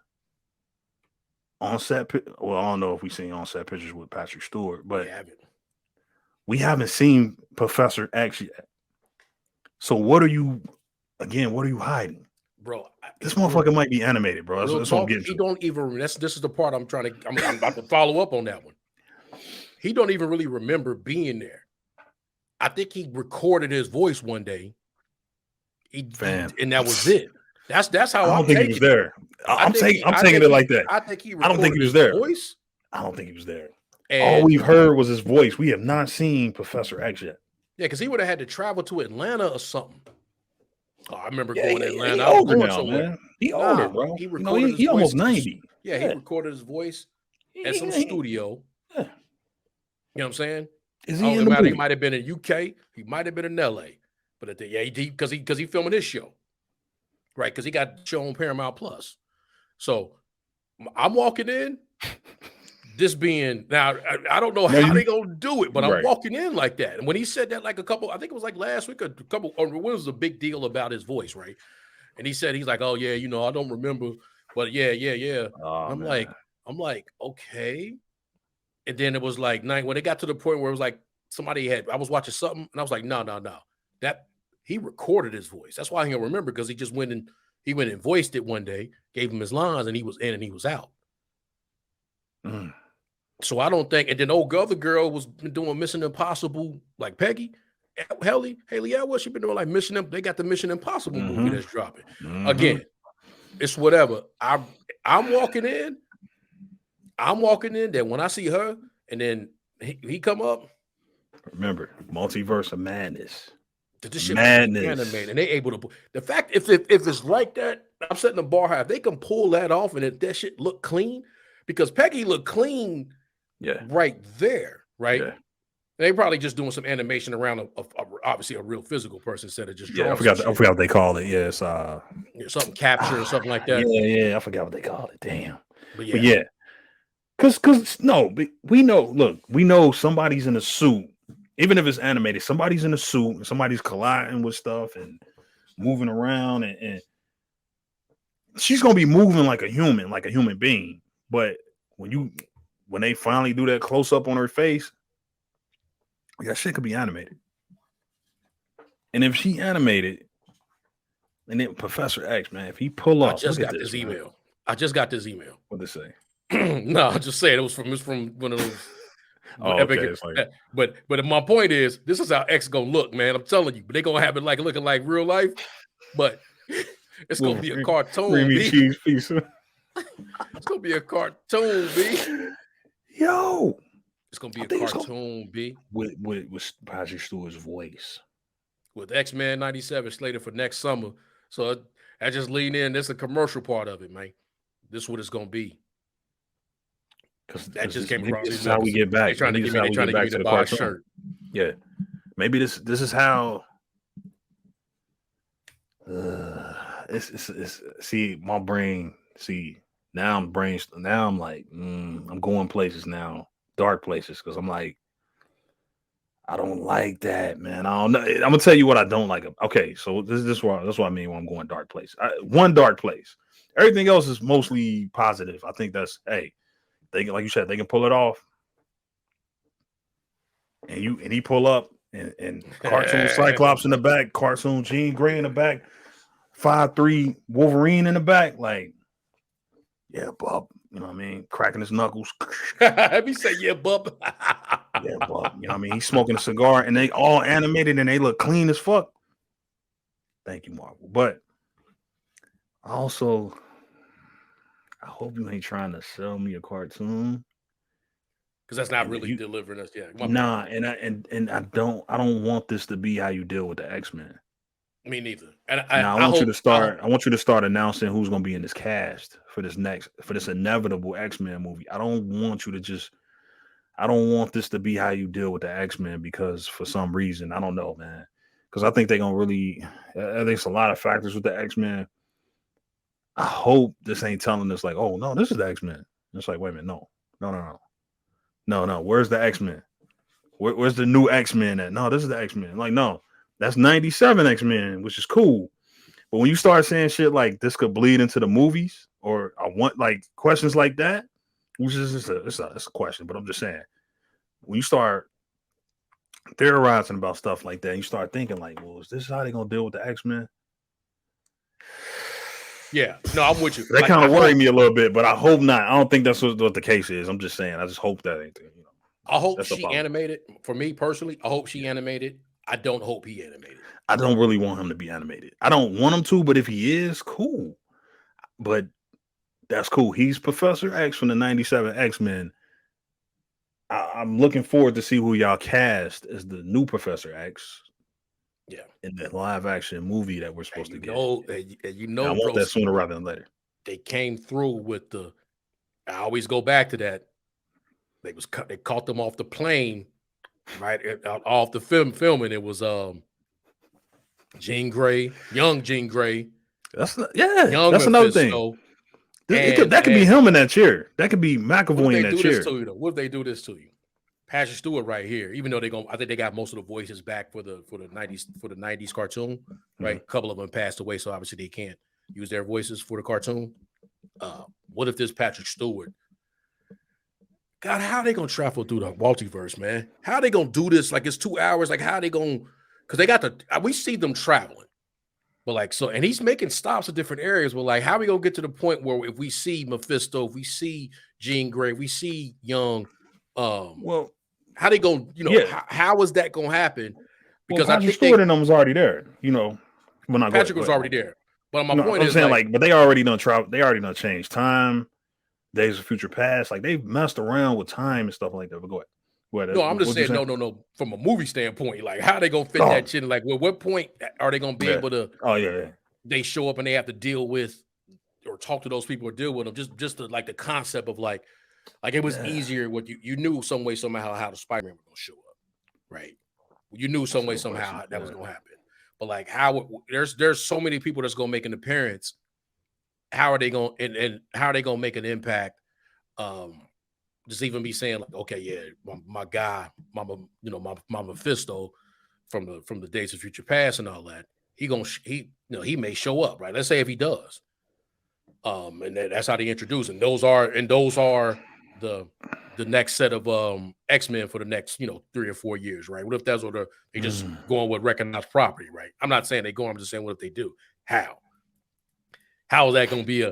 on set. Well, I don't know if we've seen on set pictures with Patrick Stewart, but we haven't seen Professor X yet. So what are you hiding? Bro, this motherfucker might be animated, bro. That's what I'm getting to. He don't even. This is the part I'm about to follow up on that one. He don't even really remember being there. I think he recorded his voice one day. And that was it. That's how I don't think he was there. I'm taking it like that. I think he. I don't think he was there. Voice. I don't think he was there. All we've heard was his voice. We have not seen Professor X yet. Yeah, because he would have had to travel to Atlanta or something. Oh, I remember going to Atlanta. He older now, man. He older, bro. He recorded he almost 90. Yeah, he recorded his voice at some studio. Yeah. You know what I'm saying? Is he in the movie? He might have been in UK. He might have been in LA. But because he filming his show, right? Because he got a show on Paramount Plus. So I'm walking in. This being now, I don't know how they gonna do it, but I'm walking in like that. And when he said that, like I think it was like last week, or when was a big deal about his voice, right? And he's like, oh yeah, I don't remember, but yeah. Oh, I'm like, okay. And then it was like when it got to the point where it was like I was watching something, and I was like, no, that he recorded his voice. That's why I can remember, because he just went and voiced it one day, gave him his lines, and he was in and he was out. So I don't think, and then other girl was doing Mission Impossible, like Peggy, Haley Atwell, she been doing like they got the Mission Impossible movie that's dropping. Again, it's whatever. I'm walking in that when I see her and then he come up. Remember, Multiverse of Madness. This shit animated, and they able to the fact if it's like that, I'm setting the bar high. If they can pull that off and if that shit look clean, because Peggy looked clean. Yeah, right there, right? Yeah. They probably just doing some animation around obviously a real physical person instead of just drawing. I forgot what they called it. Yeah, it's something capture or something like that. Yeah, I forgot what they called it. Damn. But yeah. Cause we know somebody's in a suit, even if it's animated, somebody's in a suit and somebody's colliding with stuff and moving around and she's gonna be moving like a human being. But when they finally do that close up on her face, that shit could be animated. And if she animated, and then Professor X, man, if he pull up, I just got this email. I just got this email. What'd they say? No, I'm just saying it was from one of those. Okay. But my point is, this is how X gonna look, man. I'm telling you, but they gonna have it like looking like real life, but it's gonna be a cartoon. Cheese pizza. It's gonna be a cartoon, B. Yo, it's gonna be a cartoon, B. With Patrick Stewart's voice. With X-Men 97 slated for next summer. So I just lean in. There's a commercial part of it, man. This is what it's gonna be. Because that just came across. This is how we get back. They're trying to give me the box shirt. Yeah, maybe this is how. It's see my brain. See now I'm like I'm going places now, dark places, because I'm like, I don't like that, man. I don't know. I'm gonna tell you what I don't like. Okay, so that's what I mean when I'm going dark place. One dark place. Everything else is mostly positive. I think that's they can, like you said, they can pull it off. And he pull up and cartoon Cyclops in the back, cartoon Jean Grey in the back, 5'3" Wolverine in the back, like, yeah, bub. You know what I mean? Cracking his knuckles. Let me say, yeah, bub. Yeah, bub. You know what I mean? He's smoking a cigar and they all animated and they look clean as fuck. Thank you, Marvel. But also, I hope you ain't trying to sell me a cartoon. Because that's not really delivering us yet. Nah, and I don't want this to be how you deal with the X-Men. Me neither. And I want you to start announcing who's going to be in this cast for this inevitable X-Men movie. I don't want this to be how you deal with the X-Men, because for some reason, I don't know, man. Because I think they're going to really, I think it's a lot of factors with the X-Men. I hope this ain't telling us like, oh no, this is the X-Men. It's like, wait a minute, no. Where's the X-Men? Where's the new X-Men at? No, this is the X-Men. Like, no, that's 97 X-Men, which is cool. But when you start saying shit like this could bleed into the movies, or I want like questions like that, which is it's a question, but I'm just saying, when you start theorizing about stuff like that, you start thinking like, well, is this how they're gonna deal with the X-Men? Yeah, no, I'm with you. That kind of worried me a little bit, but I hope not. I don't think that's what the case is. I'm just saying, I just hope that ain't. I hope she animated. For me personally, I hope she animated. I don't hope he animated. I don't really want him to be animated. I don't want him to, but if he is, cool. But that's cool. He's Professor X from the 97 X-Men. I'm looking forward to see who y'all cast as the new Professor X. Yeah, in the live action movie that we're supposed to get. I want that sooner rather than later. They came through with the. I always go back to that. They caught them off the plane, right off the filming. It was Jean Grey, young Jean Grey. That's another thing. That could be him in that chair. That could be McAvoy in that chair. What if they do this to you? Patrick Stewart right here, even though I think they got most of the voices back for the 90s cartoon, right? A couple of them passed away, so obviously they can't use their voices for the cartoon. What if this Patrick Stewart? God, how are they gonna travel through the multiverse, man? How are they gonna do this? Like, it's 2 hours. Like, how are they gonna? Because they got we see them traveling, but like, so, and he's making stops at different areas. But like, how are we gonna get to the point where if we see Mephisto, if we see Jean Grey, we see Young, well. How they going? How is that going to happen? Because I think Stewart and them was already there. Patrick was already there. But my point is, but they already done travel. They already done changed time, Days of Future Past. Like, they've messed around with time and stuff like that. But go ahead. No, I'm just saying, no. From a movie standpoint, like, how they gonna fit that shit? Like, what point are they gonna be able to? Oh yeah. They show up and they have to deal with or talk to those people or deal with them. Just the concept of like it was easier. What you knew some way somehow how the Spider-Man was gonna show up, right? You knew some way somehow that was gonna happen. But like, how there's so many people that's gonna make an appearance. How are they going and how are they gonna make an impact? Just even be saying like, okay, yeah, my guy, my Mephisto from the Days of Future Past and all that. He may show up, right? Let's say if he does, And that's how they introduce. And those are the next set of X-Men for the next 3 or 4 years, right? What if that's what they just going with recognized property, right? I'm not saying they go. I'm just saying what if they do? How is that going to be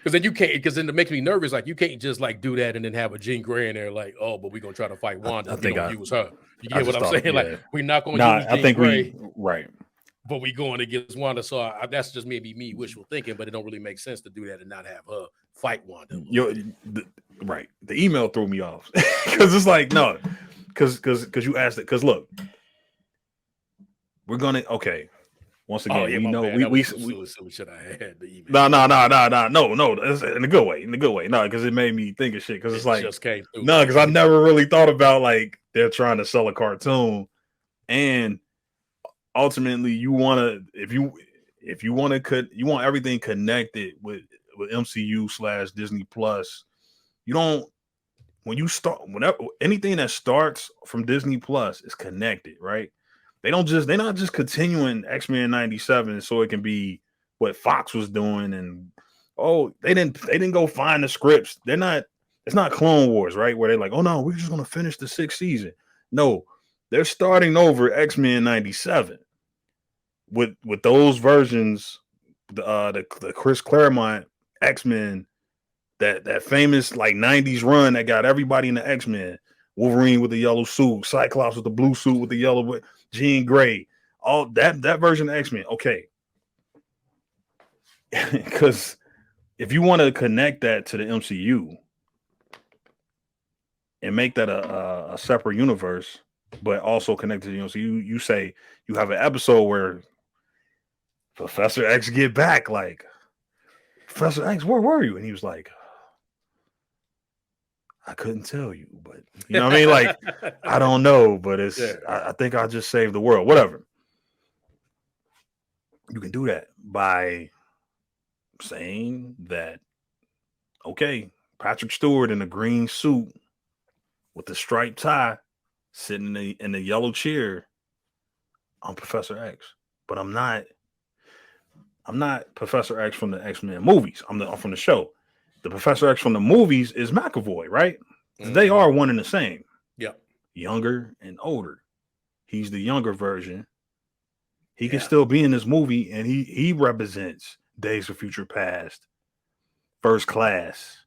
because then you can't, because then it makes me nervous. Like, you can't just like do that and then have a Jean Grey in there, like, oh, but we're gonna try to fight Wanda. We don't use her. You get what I'm saying? Yeah. Like, we're not gonna use Jean Grey, right? But we going against Wanda. So that's just maybe me wishful thinking, but it don't really make sense to do that and not have her fight Wanda. Right. The email threw me off because it's like, no, because you asked it. Because look, we're gonna Once again, we should I had the email? No, in a good way, No, because it made me think of shit. Because it's like, just came through. No, because I never really thought about like they're trying to sell a cartoon, and ultimately you want to, if you want everything connected with MCU / Disney Plus. You don't, whenever anything that starts from Disney Plus is connected, right? They're not just continuing X-Men 97 so it can be what Fox was doing, and they didn't go find the scripts. It's not Clone Wars, right? Where they're like, oh no, we're just gonna finish the 6th season. No, they're starting over X-Men 97 with those versions, the Chris Claremont X-Men, that famous like 90s run that got everybody in the X-Men. Wolverine with the yellow suit, Cyclops with the blue suit with the yellow, Jean Grey, all that version of X-Men. Okay. Because if you want to connect that to the MCU and make that a separate universe, but also connect to the MCU, you say you have an episode where Professor X get back, like, Professor X, where were you? And he was like, I couldn't tell you, but you know what I mean? Like, I don't know, but I think I'll just save the world. Whatever. You can do that by saying that, okay, Patrick Stewart in a green suit with the striped tie sitting in the yellow chair. I'm Professor X, but I'm not Professor X from the X-Men movies. I'm from the show. The Professor X from the movies is McAvoy, right? Mm-hmm. They are one and the same. Yeah. Younger and older. He's the younger version. He can still be in this movie, and he represents Days of Future Past, First Class,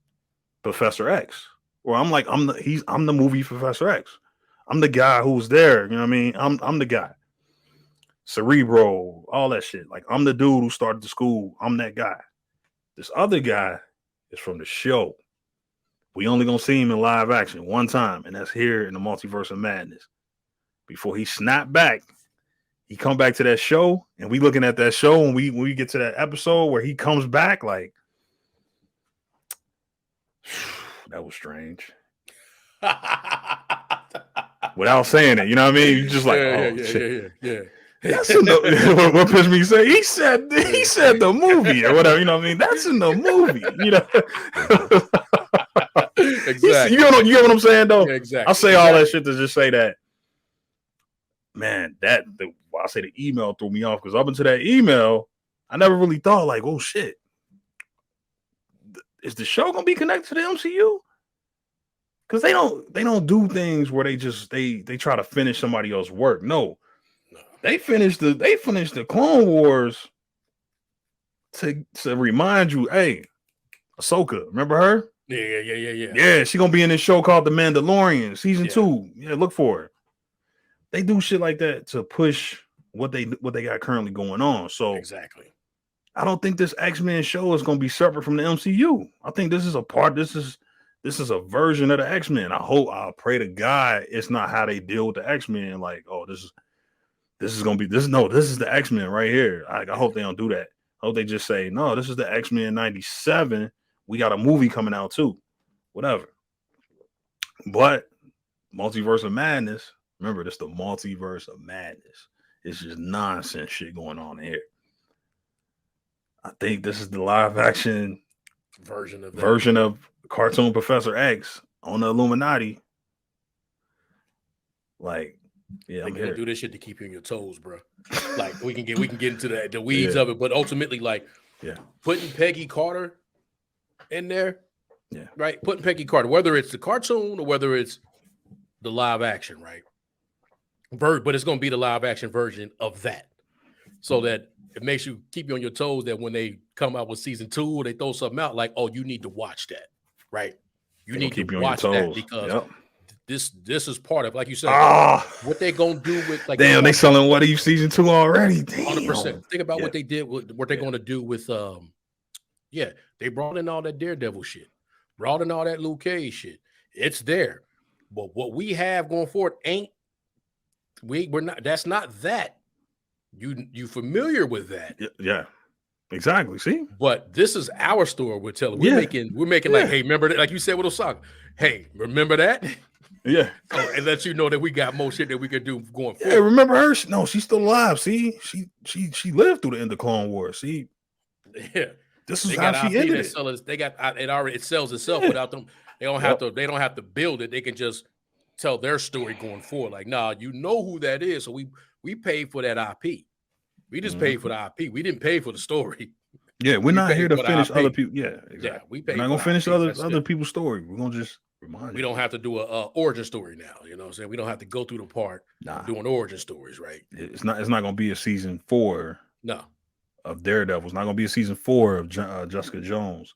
Professor X. Or I'm the movie Professor X. I'm the guy who's there. You know what I mean? I'm the guy. Cerebro, all that shit. Like, I'm the dude who started the school. I'm that guy. This other guy is from the show. We only gonna see him in live action one time, and that's here in the Multiverse of Madness. Before he snapped back, he come back to that show, and we looking at that show, and when we get to that episode where he comes back, like, that was strange. Without saying it, you know what I mean? You just like, shit. Yeah. That's in the, what pissed me say? He said the movie or whatever. You know what I mean? That's in the movie. You know. Exactly. You get what I'm saying, though. Yeah, exactly. I say all that shit to just say that. Man, I say the email threw me off, because up until that email, I never really thought like, oh shit, is the show gonna be connected to the MCU? Because they don't do things where they try to finish somebody else's work. No. They finished the Clone Wars to remind you, hey, Ahsoka, remember her? Yeah. Yeah, she gonna be in this show called The Mandalorian, season 2. Yeah, look for it. They do shit like that to push what they got currently going on. So exactly. I don't think this X-Men show is gonna be separate from the MCU. I think this is a part. This is a version of the X-Men. I pray to God it's not how they deal with the X-Men. Like, oh, this is gonna be this. No, this is the X-Men right here. I hope they don't do that. I hope they just say, no, this is the X-Men 97. We got a movie coming out too. Whatever. But Multiverse of Madness. Remember, this is the Multiverse of Madness. It's just nonsense shit going on here. I think this is the live action version of cartoon Professor X on the Illuminati. Like, yeah, I'm here. Do this shit to keep you on your toes, bro. Like, we can get into the weeds of it, but ultimately, like, putting Peggy Carter in there. Yeah. Right. Putting Peggy Carter, whether it's the cartoon or whether it's the live action, right? But it's going to be the live action version of that, so that it makes you keep you on your toes. That when they come out with season 2, or they throw something out, like, oh, you need to watch that, right? You need to keep you on your watch that toes. because Yep. this is part of, like you said, what they're going to do with, like, damn, they selling What If season 2 already. 100%. Think about what they did with what they're Yeah. going to do with they brought in all that Daredevil shit, brought in all that Luke Cage shit. It's there, but what we have going forward ain't. We're not. That's not that. You familiar with that? Yeah, exactly. See, but this is our story. We're telling. We're making like, hey, remember that? Like you said with Osaka. Hey, remember that? Yeah. So it lets you know that we got more shit that we can do going forward. Hey, remember her? No, she's still alive. See, she lived through the end of Clone Wars. See, yeah, this is how she ended it. They got it already. It sells itself without them. They don't have to. They don't have to build it. They can just tell their story going forward. Like, nah, you know who that is. So we paid for that IP. We just paid for the IP. We didn't pay for the story. Yeah, we're not here to finish other people. Yeah, exactly. Yeah, we're not gonna finish other people's story. We're gonna just remind you. We don't have to do a origin story now. You know what I'm saying? We don't have to go through the part doing origin stories, right? It's not gonna be a season 4. No. Of Daredevil. It's not gonna be a season 4 of Jessica Jones.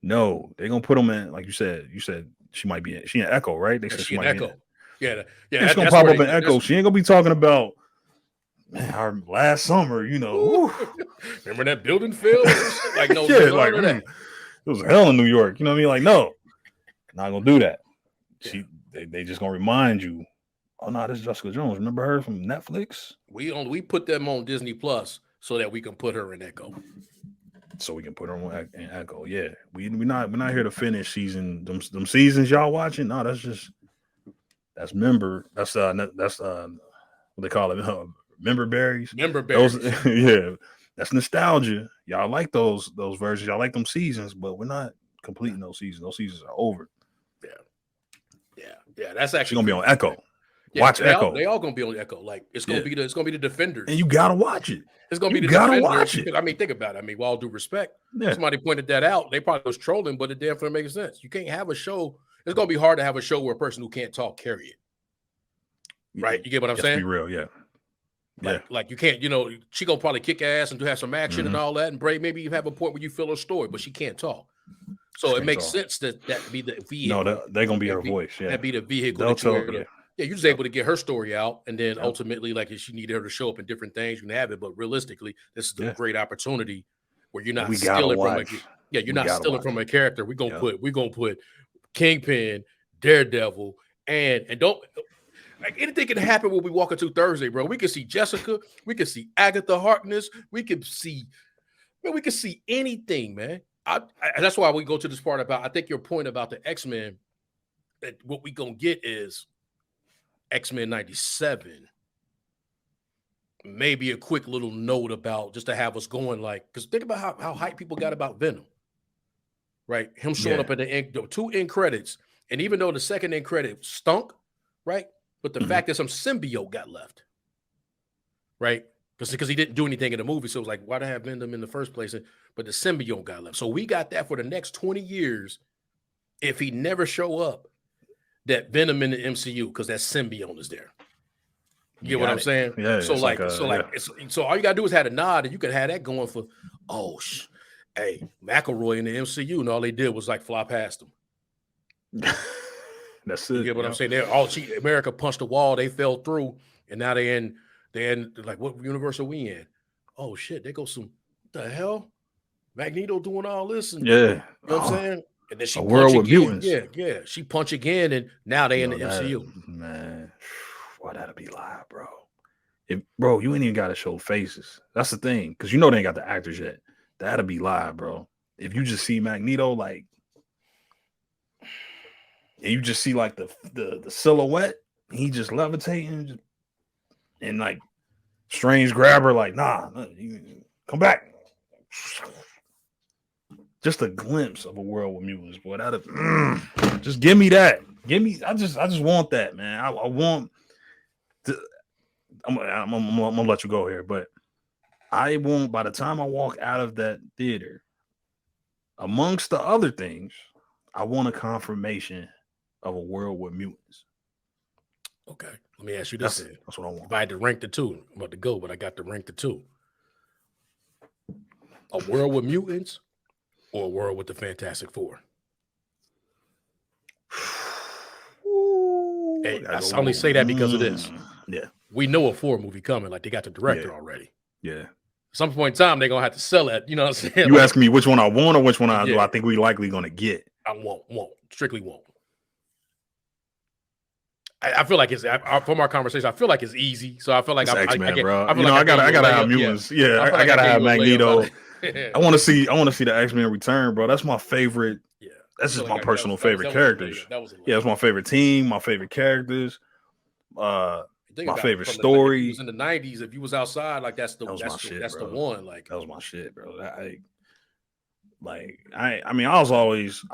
No, they're gonna put them in, like you said. You said she might be in. She in Echo, right? They said she might Echo. Be in. Yeah, it's gonna pop up in Echo. She ain't gonna be talking about our last summer. You know, remember that building fell? Like no, yeah, like that. It was hell in New York. You know what I mean? Like no, not gonna do that. Yeah. They just gonna remind you. Oh no, this is Jessica Jones. Remember her from Netflix? We put them on Disney Plus so that we can put her in Echo. So we can put her on in Echo. Yeah, we're not here to finish season them seasons y'all watching. No, that's what they call it. Member berries. Member berries. Yeah, that's nostalgia. Y'all like those versions. Y'all like them seasons, but we're not completing those seasons. Those seasons are over. Yeah. That's actually gonna be on Echo. Yeah, watch Echo. They all gonna be on Echo. Like it's gonna be the Defenders, and you gotta watch it. It's gonna be the Defenders. Watch it. I mean, think about it. I mean, with all due respect, somebody pointed that out. They probably was trolling, but it definitely makes sense. You can't have a show. It's gonna be hard to have a show where a person who can't talk carry it. Right? You get what I'm saying? Be real, yeah. Like you can't. You know, she gonna probably kick ass and do have some action and all that. And Bray, maybe you have a point where you feel her story, but she can't talk. So it makes sense that be the vehicle. No, they're gonna be her voice. Yeah, that'd be the vehicle. You're just able to get her story out, and then ultimately, like if she needed her to show up in different things, you can have it. But realistically, this is a great opportunity where you're not stealing from a character. We're gonna put Kingpin, Daredevil, and don't like anything can happen when we walk into Thursday, bro. We can see Jessica, we can see Agatha Harkness, we can see anything, man. That's why we go to this part about. I think your point about the X-Men, that what we gonna get is X-Men 97. Maybe a quick little note about just to have us going, like, because think about how hype people got about Venom, right? Him showing up at the 2 end credits, and even though the second end credit stunk, right? But the fact that some symbiote got left, right? Because he didn't do anything in the movie, so it was like, why to have Venom in the first place? But the symbiote got left, so we got that for the next 20 years. If he never show up, that Venom in the MCU, because that symbiote is there. You get what I'm saying? Yeah. So so all you gotta do is have a nod, and you can have that going for, hey, McElroy in the MCU, and all they did was like fly past him. That's it. You get what I'm saying? America punched the wall, they fell through, and now they're in like, what universe are we in? Oh shit, they go what the hell? Magneto doing all this, and you know what I'm saying? And then she world with mutants. Yeah. She punch again, and now they in the MCU. Man, why that'll be live, bro? Bro, you ain't even got to show faces. That's the thing, because they ain't got the actors yet. That'll be live, bro. If you just see Magneto, like, and you just see like the silhouette, he just levitating, and like Strange grab her, like, nah, come back. Just a glimpse of a world with mutants, boy. Just give me that. I just want that, man. I want to. I'm gonna let you go here, but I want, by the time I walk out of that theater, amongst the other things, I want a confirmation of a world with mutants. Okay, let me ask you this. That's what I want. If I had to rank the two, I'm about to go, but I got to rank the two. A world with mutants or a world with the Fantastic Four? Hey, I only say that because of this. Yeah. We know a 4 movie coming. Like, they got the director already. Yeah. Some point in time, they're going to have to sell it. You know what I'm saying? You asking me which one I want or which one do I think we likely going to get? I won't. Strictly won't. I feel like it's from our conversation. I feel like it's easy, so I feel like I bro. I gotta have mutants. Yeah, I gotta have Magneto. I want to see the X-Men return, bro. That's my favorite. Yeah, that's just my personal favorite characters. It's my favorite team, my favorite characters. My favorite story. It was in the 90s. If you was outside, like that's the one. Like that was my shit, bro. I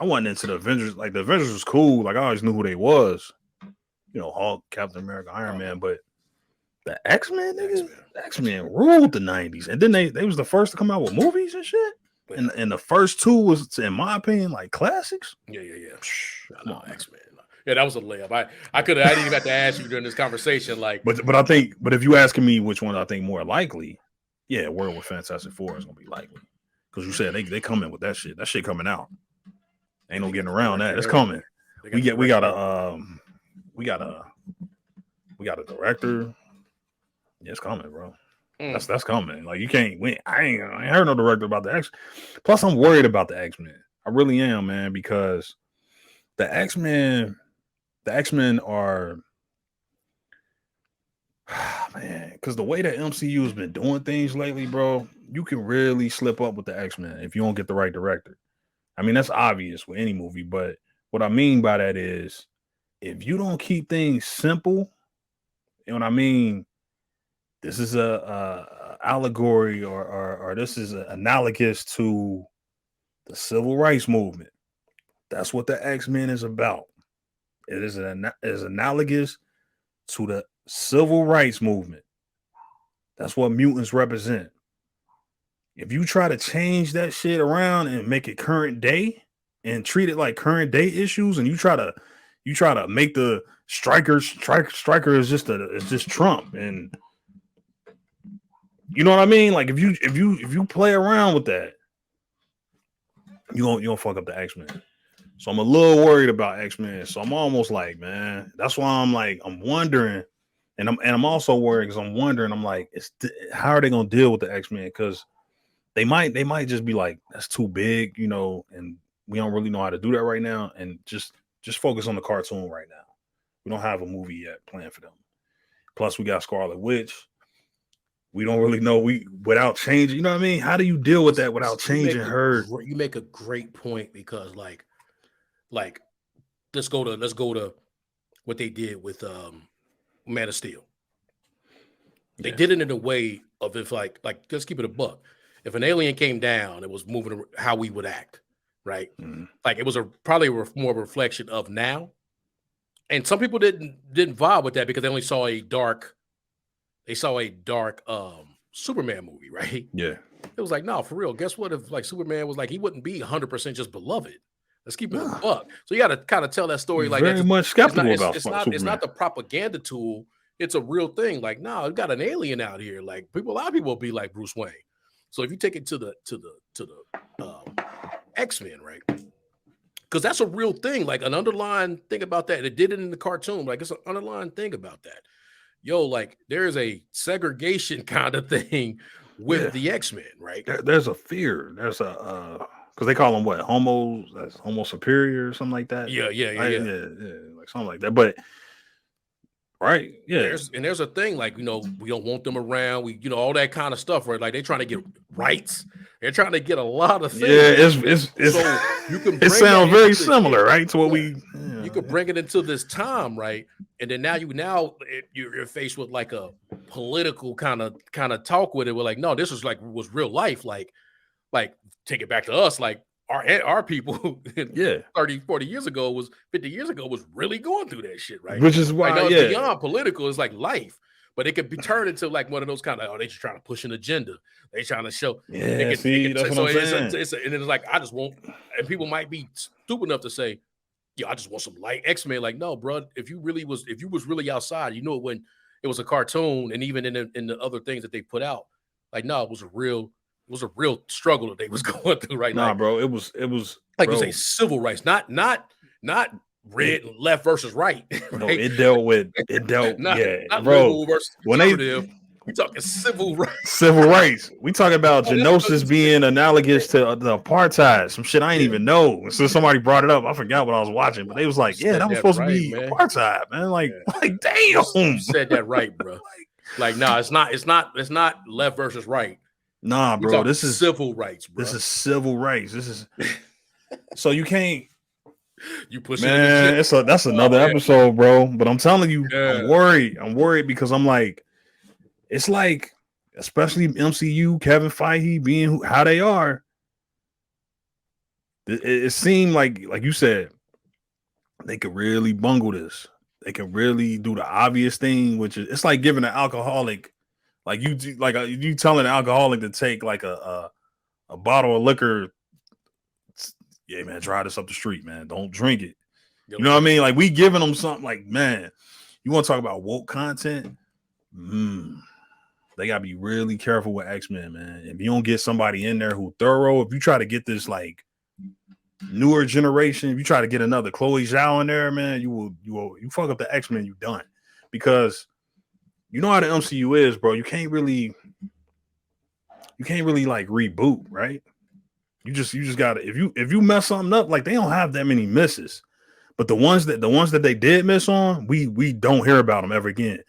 wasn't into the Avengers. Like the Avengers was cool. Like I always knew who they was. You know, Hulk, Captain America, Iron Man, but the X-Men, niggas, X-Men ruled the 90s. And then they was the first to come out with movies and shit. And the first 2 was, in my opinion, like classics. Yeah. No, X-Men. Yeah, that was a layup. I didn't even have to ask you during this conversation. Like, but if you asking me which one I think more likely, World with Fantastic Four is gonna be likely. Because you said they coming with that shit. That shit coming out. Ain't no getting around that. It's coming. We got a director. Yeah, it's coming, bro. That's coming. Like you can't win. I ain't heard no director about the X. Plus, I'm worried about the X-Men. I really am, man, because the X-Men are man, because the way that MCU has been doing things lately, bro, you can really slip up with the X-Men if you don't get the right director. I mean, that's obvious with any movie, but what I mean by that is if you don't keep things simple, you know what I mean? This is a allegory or this is analogous to the civil rights movement. That's what the X-Men is about. It is analogous to the civil rights movement. That's what mutants represent. If you try to change that shit around and make it current day and treat it like current day issues, and you try to make the striker is just Trump, and you know what I mean? Like if you play around with that, you don't fuck up the X-Men. So I'm a little worried about X-Men. So I'm almost like, man, that's why I'm wondering, and I'm also worried because I'm wondering, I'm like, how are they gonna deal with the X-Men? Because they might just be like, that's too big, you know, and we don't really know how to do that right now, and just focus on the cartoon right now. We don't have a movie yet planned for them. Plus, we got Scarlet Witch. We don't really know without changing. You know what I mean? How do you deal with that without changing her? You make a great point because like let's go to what they did with Man of Steel. They did it in a way of if like let's keep it a buck. If an alien came down and was moving how we would act, right? Mm-hmm. Like it was probably more reflection of now. And some people didn't vibe with that because they only saw a dark Superman movie, right? Yeah. It was like, no, for real. Guess what? If like Superman was like, he wouldn't be 100% just beloved. Let's keep it a buck. So you got to kind of tell that story like very much skeptical about Superman. It's not the propaganda tool. It's a real thing. Like, no, we got an alien out here. Like a lot of people will be like Bruce Wayne. So if you take it to the X-Men, right? Because that's a real thing. Like an underlying thing about that. It did it in the cartoon. Like it's an underlying thing about that. Yo, like there's a segregation kind of thing with the X-Men, right? There's a fear. There's a because they call them what? Homo superior or something like that. Yeah, like something like that. But right, yeah. There's a thing like, you know, we don't want them around. We, you know, all that kind of stuff, right? Like they're trying to get rights. They're trying to get a lot of things. Yeah, it's so you can. It sounds very similar, right, to what we. Yeah, you could bring it into this time, right? And then you're faced with like a political kind of talk with it. We're like, no, this was real life. Like take it back to us. Like our people, 30, 40 years ago 50 years ago was really going through that shit, right? Which is why, it's beyond political. It's like life. But it could be turned into like one of those kind of, oh, they just trying to push an agenda. They trying to show. Yeah, that's what I'm saying. And it's like, I just won't. And people might be stupid enough to say, I just want some light X-Men. Like, no, bro. If you was really outside, when it was a cartoon, and even in the other things that they put out, like, no, it was a real struggle that they was going through right now. Nah, bro, it was like, bro, you say, civil rights, not red left versus right. Right? No, it dealt not bro. Versus conservative. We talking civil rights. Civil rights. We talking about genosis being analogous to the apartheid. Some shit I ain't even know. So somebody brought it up. I forgot what I was watching, but they was like, "Yeah, that was supposed to be apartheid, man." Like damn. You said that right, bro. Like, no, it's not left versus right. Nah, bro. This is civil rights, bro. This is civil rights. This is so you can't. You push man. That's another episode, bro. But I'm telling you, I'm worried. I'm worried because I'm like. It's like, especially MCU, Kevin Feige being how they are. It seemed like you said, they could really bungle this. They could really do the obvious thing, which is it's like giving an alcoholic, you telling an alcoholic to take like a bottle of liquor. Yeah, man, try this up the street, man. Don't drink it. You know what I mean? Like we giving them something. Like, man, you want to talk about woke content? They gotta be really careful with X-Men, man. If you don't get somebody in there who thorough, if you try to get this like newer generation, if you try to get another Chloe Zhao in there, man, you fuck up the X-Men, you done. Because you know how the MCU is, bro. You can't really like reboot, right? You just gotta if you mess something up, like they don't have that many misses. But the ones that they did miss on, we don't hear about them ever again.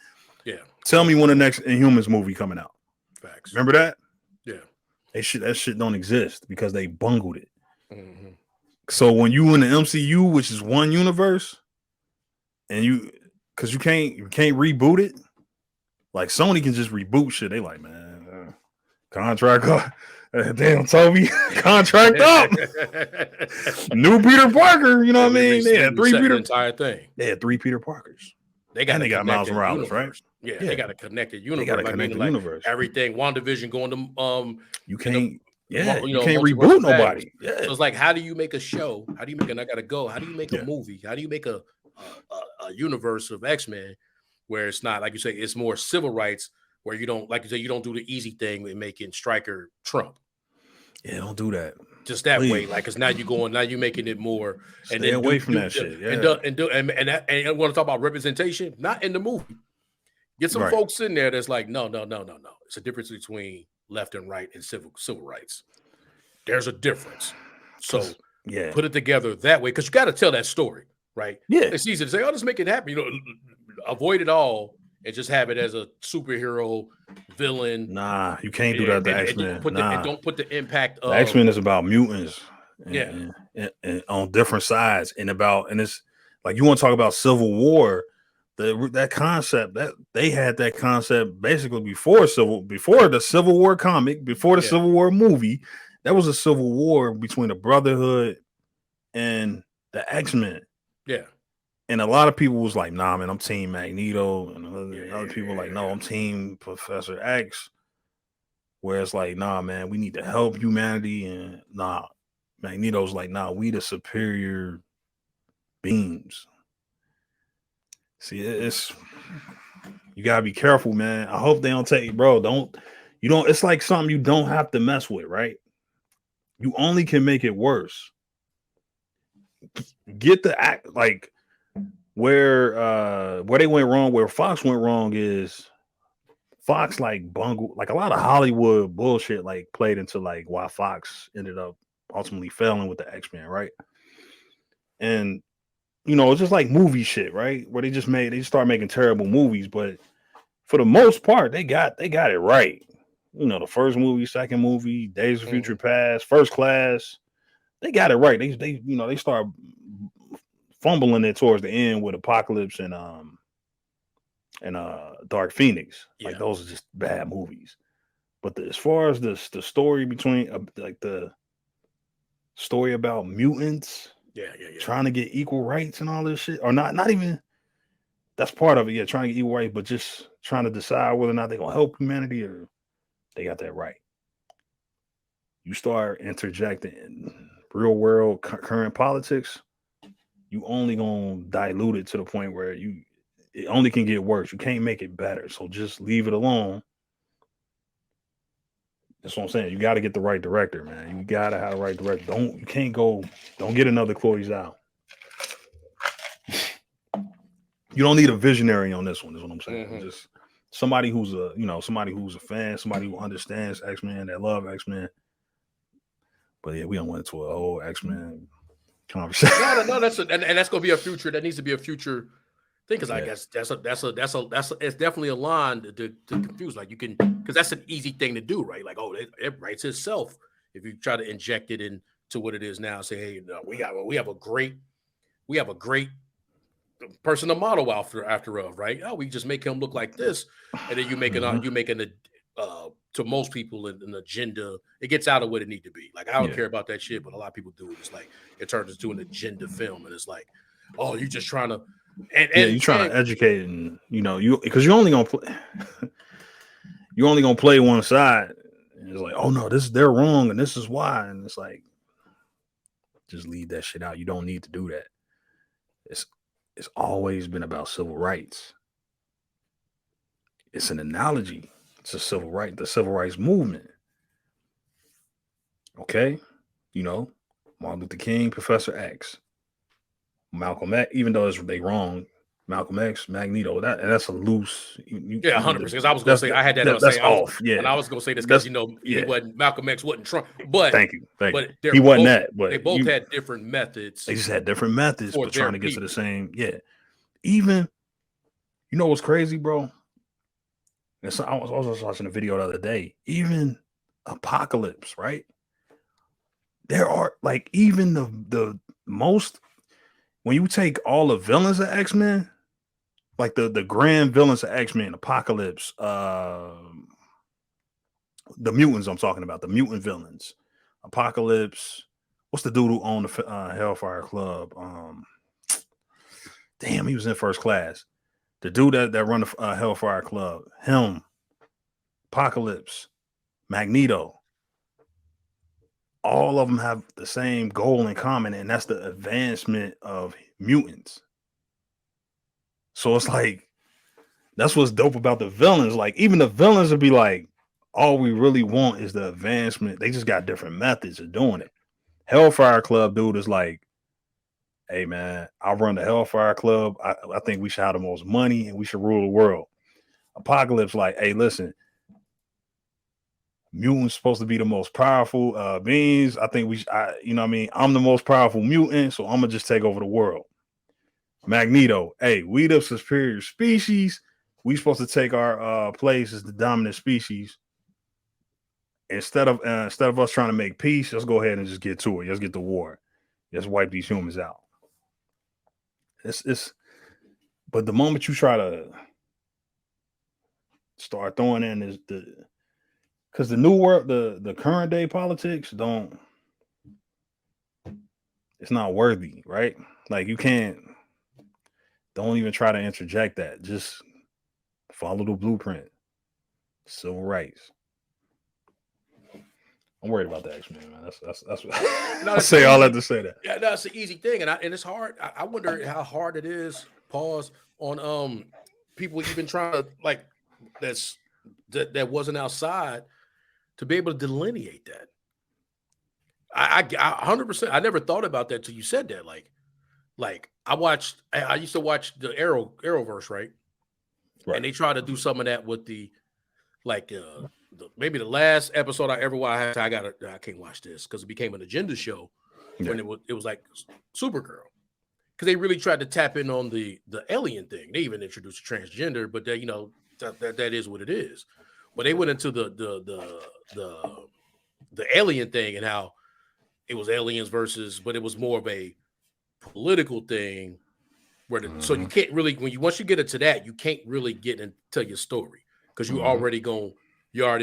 Yeah. Tell me when the next Inhumans movie coming out. Facts. Remember that? Yeah. That shit don't exist because they bungled it. Mm-hmm. So when you in the MCU, which is one universe, and because you can't reboot it, like Sony can just reboot shit. They like, man, contract up. Damn, Toby, contract up. New Peter Parker, you know what I mean? They had three Peter entire thing. They had three Peter Parkers. They got Miles Morales, right? Yeah, they got a connected universe. They got a connected universe. Everything. WandaVision going to you can't reboot nobody. Yeah. So it's like, how do you make a show? How do you make I gotta go? How do you make a movie? How do you make a universe of X-Men where it's not like you say, it's more civil rights, where you don't, like you say, you don't do the easy thing with making Stryker Trump. Yeah, don't do that. Just that way, like, because now you're making it more. And stay away from that shit. Yeah. And I want to talk about representation, not in the movie. Get some folks in there that's like, no. It's a difference between left and right and civil rights. There's a difference. So put it together that way, because you got to tell that story, right? Yeah. It's easy to say, oh, let's make it happen. Avoid it all and just have it as a superhero villain. Nah, you can't do that to X-Men. Don't put the impact of X-Men is about mutants. And on different sides, and it's like, you want to talk about Civil War. That concept, that they had that concept basically before the Civil War comic, before the Civil War movie. That was a civil war between the Brotherhood and the X-Men. Yeah. And a lot of people was like, nah, man, I'm Team Magneto. And other people like, no, I'm Team Professor X. Where it's like, nah, man, we need to help humanity. And nah, Magneto's like, nah, we the superior beings. See, you gotta be careful, man. I hope they don't take, it's like something you don't have to mess with, right? You only can make it worse. Get the act, like where they went wrong, where Fox went wrong is Fox like bungled, like a lot of Hollywood bullshit like played into like why Fox ended up ultimately failing with the X-Men, right? And it's just like movie shit, right? Where they start making terrible movies, but for the most part, they got it right. The first movie, second movie, Days of Future Past, First Class, they got it right. They start fumbling it towards the end with Apocalypse and Dark Phoenix. Like, those are just bad movies. But as far as the story between like the story about mutants, trying to get equal rights and all this shit, or not even that's part of it. Yeah, trying to get equal rights, but just trying to decide whether or not they're gonna help humanity or they got that right. You start interjecting in real world current politics, you only gonna dilute it to the point where it only can get worse. You can't make it better. So just leave it alone. That's what I'm saying. You got to get the right director, man. You got to have the right director. Don't get another Chloe Zhao. You don't need a visionary on this one, is what I'm saying. Mm-hmm. Just somebody who's a fan, somebody who understands X-Men, that love X-Men. But yeah, we don't went into a whole X-Men conversation. No, that's gonna be a future. That needs to be a future thing, because I guess that's it's definitely a line to confuse. Like you can, because that's an easy thing to do, right? Like, oh, it writes itself if you try to inject it into what it is now. Say, hey, no, we have a great person to model after of, right? Oh, we just make him look like this, and then you making to most people an agenda. It gets out of what it need to be. Like, I don't care about that shit, but a lot of people do it. It's like it turns into an agenda film, and it's like, oh, you're just trying to, you're trying to educate, and because you're only gonna play one side. And it's like, oh no, they're wrong, and this is why, and it's like, just leave that shit out. You don't need to do that. It's always been about civil rights. It's an analogy. It's the civil rights movement. Okay? Martin Luther King, Professor X, Malcolm X, even though they wrong, Malcolm X, Magneto, that's a loose. 100%. Because I was going to say, I had that. That's off. And I was going to say this because Malcolm X wasn't Trump. But thank you. But he wasn't that. But they both had different methods. They just had different methods, but trying to get to the same. Yeah. Even, what's crazy, bro? And so I was also watching a video the other day. Even Apocalypse, right? There are even the most, when you take all the villains of X-Men, like the grand villains of X-Men, Apocalypse, the mutants I'm talking about, the mutant villains, Apocalypse. What's the dude who owned the Hellfire Club? Damn, he was in First Class. The dude that run the Hellfire Club, him, Apocalypse, Magneto. All of them have the same goal in common, and that's the advancement of mutants. So it's like, that's what's dope about the villains. Like, even the villains would be like, all we really want is the advancement. They just got different methods of doing it. Hellfire Club dude is like, hey man, I run the Hellfire Club. I think we should have the most money and we should rule the world. Apocalypse like, hey, listen, mutants supposed to be the most powerful beings. I think I'm the most powerful mutant, so I'm gonna just take over the world. Magneto, hey, we the superior species. We supposed to take our place as the dominant species. Instead of us trying to make peace, let's go ahead and just get to it. Let's get the war. Let's wipe these humans out. But the moment you try to start throwing in is because the new world, the current day politics it's not worthy, right? Like, don't even try to interject that. Just follow the blueprint. Civil rights. I'm worried about the X-Men, man. That's what I say all that to say that. Yeah, that's an easy thing, and it's hard. I wonder how hard it is. Pause on people even trying to that wasn't outside to be able to delineate that. I 100%. I never thought about that till you said that. Like I used to watch the Arrowverse, right? And they try to do some of that with the maybe the last episode I ever watched. I can't watch this because it became an agenda show when it was like Supergirl, because they really tried to tap in on the alien thing. They even introduced transgender, but that is what it is. But they went into the alien thing and how it was aliens versus, but it was more of a political thing where so you can't really, once you get into that, you can't really get into your story because you're already going half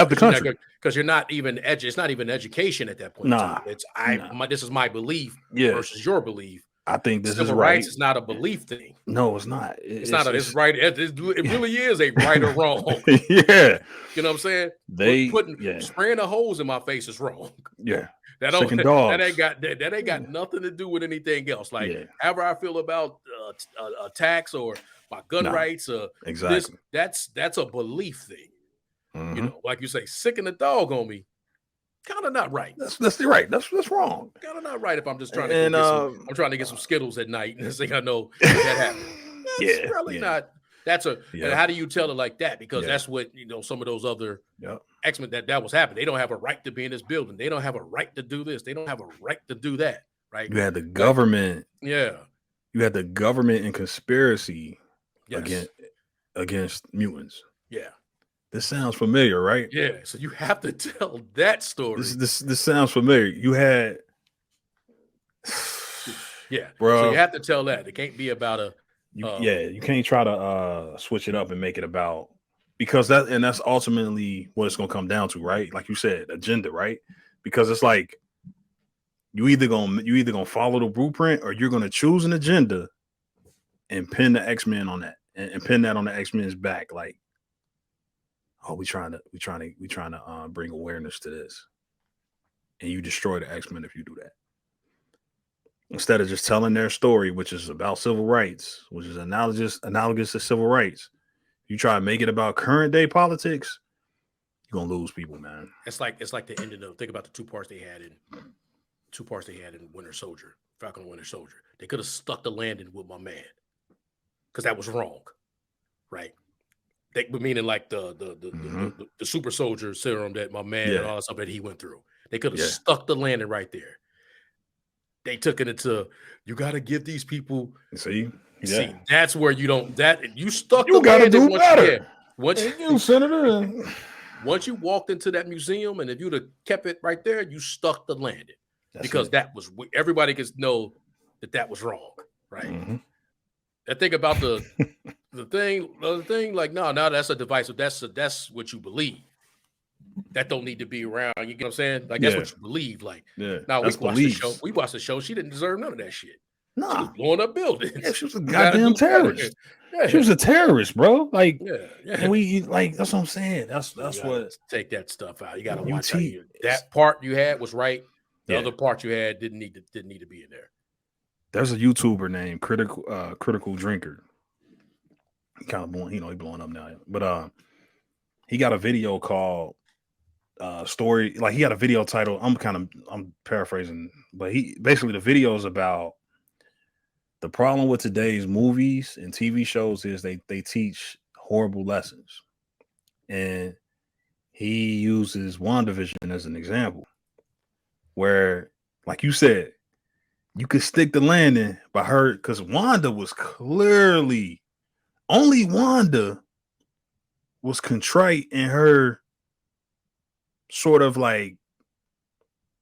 the country, because you're not even it's not even education at that point. Nah, this is my belief versus your belief. I think this is Civil right. rights is not a belief thing. No, it's not. It's not. It's right. It really is a right or wrong. Yeah. You know what I'm saying? They spraying the holes in my face is wrong. Yeah. That ain't got nothing to do with anything else. Like however I feel about tax or my gun rights, exactly. That's a belief thing. You know, like you say, sicking the dog on me. Kind of not right. That's right. That's wrong. Kind of not right. If I'm just trying to I'm trying to get some Skittles at night and say I know that happened. It's really not. That's and how do you tell it like that? Because that's what some of those other X-Men that was happening. They don't have a right to be in this building. They don't have a right to do this. They don't have a right to do that. Right. You had the government. You had the government and conspiracy against mutants. Yeah. This sounds familiar, right? Yeah. So you have to tell that story. This sounds familiar. You had bro. So you have to tell that. It can't be about you can't try to switch it up and make it about, because that's ultimately what it's gonna come down to, right? Like you said, agenda, right? Because it's like you either gonna follow the blueprint, or you're gonna choose an agenda and pin the X-Men on that and pin that on the X-Men's back, like, oh, we trying to bring awareness to this, and you destroy the X-Men if you do that. Instead of just telling their story, which is about civil rights, which is analogous to civil rights, you try to make it about current day politics, you're gonna lose people, man. It's like the ending of, think about the two parts they had in Winter Soldier, Falcon and Winter Soldier. They could have stuck the landing with my man, because that was wrong, right? Meaning like the super soldier serum that my man and all that stuff that he went through. They could have stuck the landing right there. They took it into, you got to give these people. See, that's where you stuck. You got to do better. Once you walked into that museum, and if you'd have kept it right there, you stuck the landing. Because that was, everybody could know that was wrong, right? Mm-hmm. I think about the thing, like, no, that's a device. That's what you believe. That don't need to be around. You get what I'm saying? Like, that's what you believe. Like, now we watched the show. She didn't deserve none of that shit. Nah. She was blowing up buildings. Yeah, she was a goddamn terrorist. She was a terrorist, bro. Like, and we like, that's what I'm saying. That's what, take that stuff out. You got to watch that part you had was right. The other part you had didn't need to be in there. There's a YouTuber named Critical Drinker. He kind of blowing, he blowing up now. But he got a video called story. Like, he got a video title. I'm paraphrasing, but the video is about the problem with today's movies and TV shows is they teach horrible lessons. And he uses WandaVision as an example, where, like you said, you could stick the landing by her, because Wanda was clearly, only Wanda was contrite in her sort of like,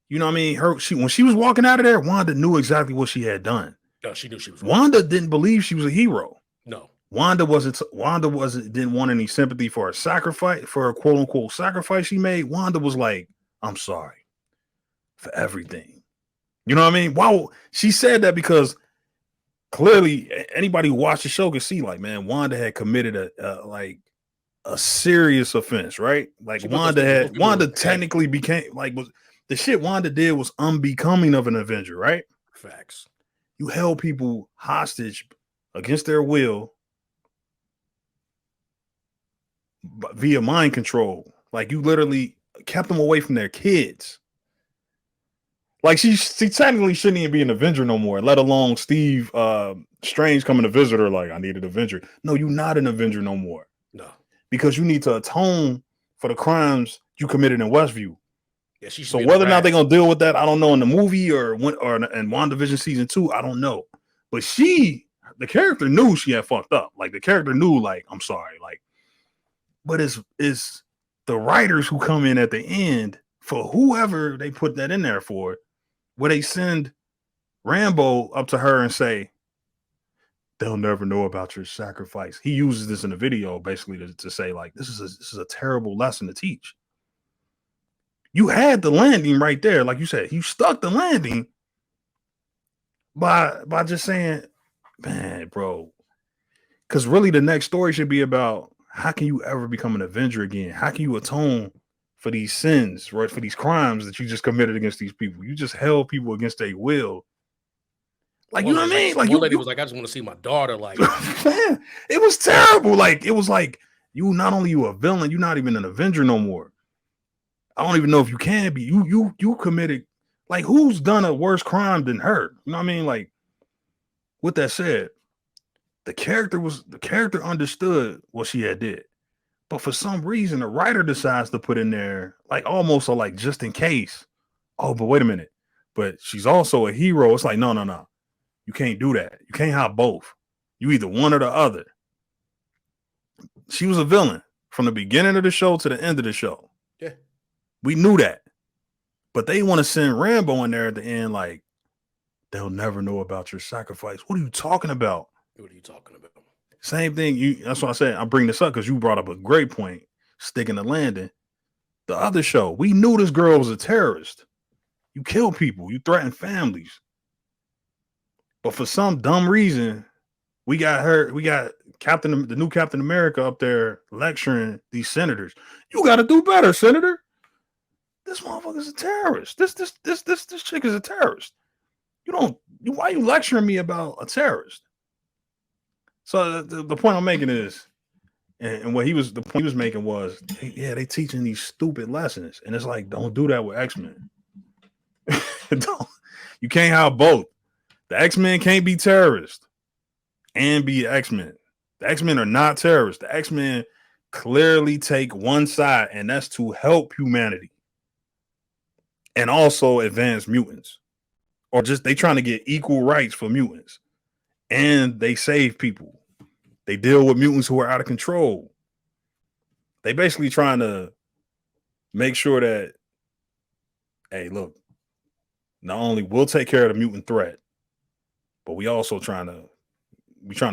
you know what I mean? When she was walking out of there, Wanda knew exactly what she had done. No, she knew she was. Wanda didn't believe she was a hero. No. Wanda didn't want any sympathy for a sacrifice, for a quote unquote sacrifice she made. Wanda was like, I'm sorry for everything. You know what I mean? Wow. She said that because clearly anybody who watched the show could see, like, man, Wanda had committed a serious offense, right? Like, Wanda technically became, like, the shit Wanda did was unbecoming of an Avenger, right? Facts. You held people hostage against their will via mind control. Like, you literally kept them away from their kids. Like, she technically shouldn't even be an Avenger no more, let alone Steve Strange coming to visit her like, I need an Avenger. No, you're not an Avenger no more. No. Because you need to atone for the crimes you committed in Westview. Yeah, so whether or not they're gonna deal with that, I don't know, in the movie or in WandaVision season 2, I don't know. But the character knew she had fucked up. Like, the character knew, like, I'm sorry. Like, but it's the writers who come in at the end for whoever they put that in there for, where they send Rambo up to her and say, they'll never know about your sacrifice. He uses this in the video basically to say, like, this is a terrible lesson to teach. You had the landing right there. Like you said, you stuck the landing, by just saying, man, bro. Because really, the next story should be about how can you ever become an Avenger again? How can you atone for these sins, right? For these crimes that you just committed against these people? You just held people against their will. Like, you know what I mean? Like, one lady was like, I just want to see my daughter. Like, man, it was terrible. Like, it was like, you not only you a villain, you're not even an Avenger no more. I don't even know if you can be. You committed, like, who's done a worse crime than her? You know what I mean? Like, with that said, the character understood what she had did. But for some reason, the writer decides to put in there, like, almost a, like, just in case. Oh, but wait a minute. But she's also a hero. It's like, no. You can't do that. You can't have both. You either one or the other. She was a villain from the beginning of the show to the end of the show. Yeah. We knew that. But they want to send Rambo in there at the end, like, they'll never know about your sacrifice. What are you talking about? What are you talking about? Same thing. That's what I said. I bring this up because you brought up a great point. Sticking the landing. The other show, we knew this girl was a terrorist. You kill people. You threaten families. But for some dumb reason, we got the new Captain America up there lecturing these senators. You got to do better, Senator. This motherfucker's a terrorist. This chick is a terrorist. Why are you lecturing me about a terrorist? So the point I'm making is, and the point he was making was, they teaching these stupid lessons, and it's like, don't do that with X-Men. You can't have both. The X-Men can't be terrorists and be X-Men. The X-Men are not terrorists. The X-Men clearly take one side, and that's to help humanity and also advance mutants, or just they trying to get equal rights for mutants, and they save people. They deal with mutants who are out of control. They basically trying to make sure that, hey, look, not only we'll take care of the mutant threat, but we also trying to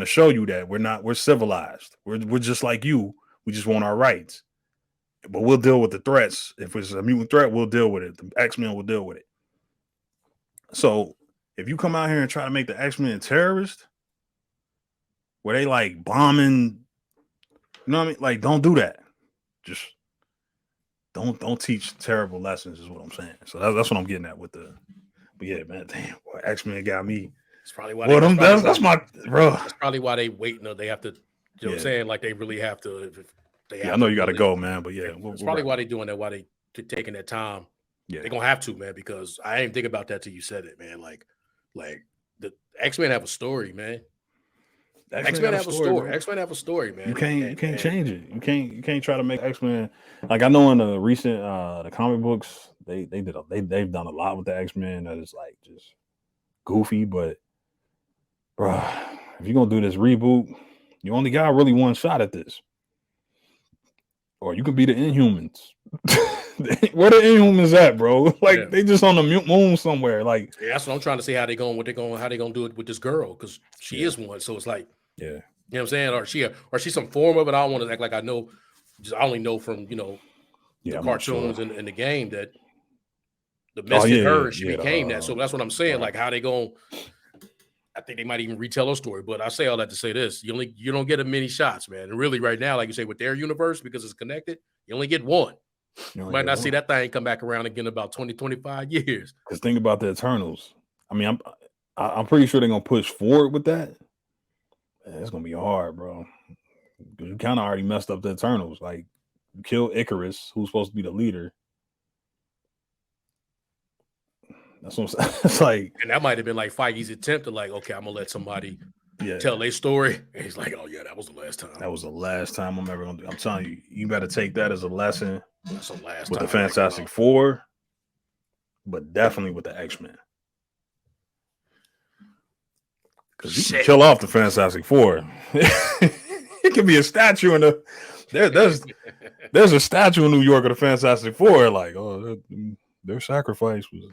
show you that we're civilized. We're just like you. We just want our rights. But we'll deal with the threats. If it's a mutant threat, we'll deal with it. The X-Men will deal with it. So if you come out here and try to make the X-Men terrorists, where they like bombing, you know what I mean? Like, don't do that. Just don't teach terrible lessons is what I'm saying. So that's what I'm getting at with the. But yeah, man, damn, boy, X-Men got me. That's probably why. That's my bro. That's probably why they wait. No, they have to. You know what I'm saying? Like, they really have to. I know you got to go, man. But yeah, that's probably why they're doing that. Why they taking that time. Yeah, they're gonna have to, man. Because I didn't think about that till you said it, man. Like the X-Men have a story, man. X-Men have a story. X-Men have a story, man. You can't change it. You can't try to make X-Men. Like, I know in the recent the comic books, they've done a lot with the X-Men that is like just goofy, but bro, if you're gonna do this reboot, you only got really one shot at this. Or you could be the Inhumans. Where the Inhumans at, bro? Like, they just on the moon somewhere. Like, that's what I'm trying to see how they going to do it with this girl, because she is one. So it's like, you know what I'm saying? Or she's some form of it. I don't want to act like I know. I only know from the cartoons and the game that the mystic her, she became that. So that's what I'm saying. Like, how they going? I think they might even retell a story. But I say all that to say this: you don't get a many shots, man. And really, right now, like you say, with their universe, because it's connected, you only get one. You might not see that thing come back around again in about 20, 25 years. Because think about the Eternals. I mean, I'm pretty sure they're gonna push forward with that. Man, it's gonna be hard, bro. You kind of already messed up the Eternals. Like, you killed Icarus, who's supposed to be the leader. That's what I'm saying. It's like, and that might have been like Feige's attempt to, like, okay, I'm gonna let somebody tell their story. And he's like, oh yeah, that was the last time. That was the last time I'm ever gonna do. I'm telling you, you better take that as a lesson. That's the last with time the Fantastic Four, but definitely with the X-Men. Because you can kill off the Fantastic Four. It could be a statue in the there's a statue in New York of the Fantastic Four. Like, oh, their sacrifice was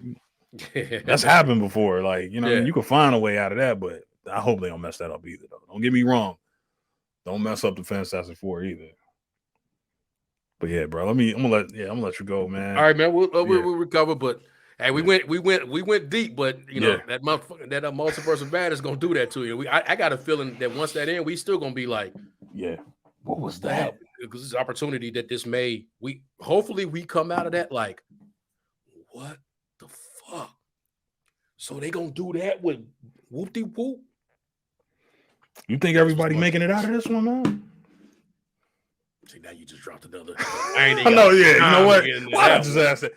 that's happened before. Like, you can find a way out of that, but I hope they don't mess that up either, though. Don't get me wrong. Don't mess up the Fantastic Four either. But yeah, bro, I'm gonna let you go, man. All right, man. We'll recover, but Hey, we went deep, but you know that multiverse of bad is gonna do that to you. I got a feeling that once that ends, we still gonna be like, what was the that? hell? Because this is an opportunity that this may hopefully we come out of that like, what the fuck? So they gonna do that with whoop-de-whoop? You think everybody making it out of this one, man? See, now you just dropped another. I know, yeah. You know what? Why I just asked that?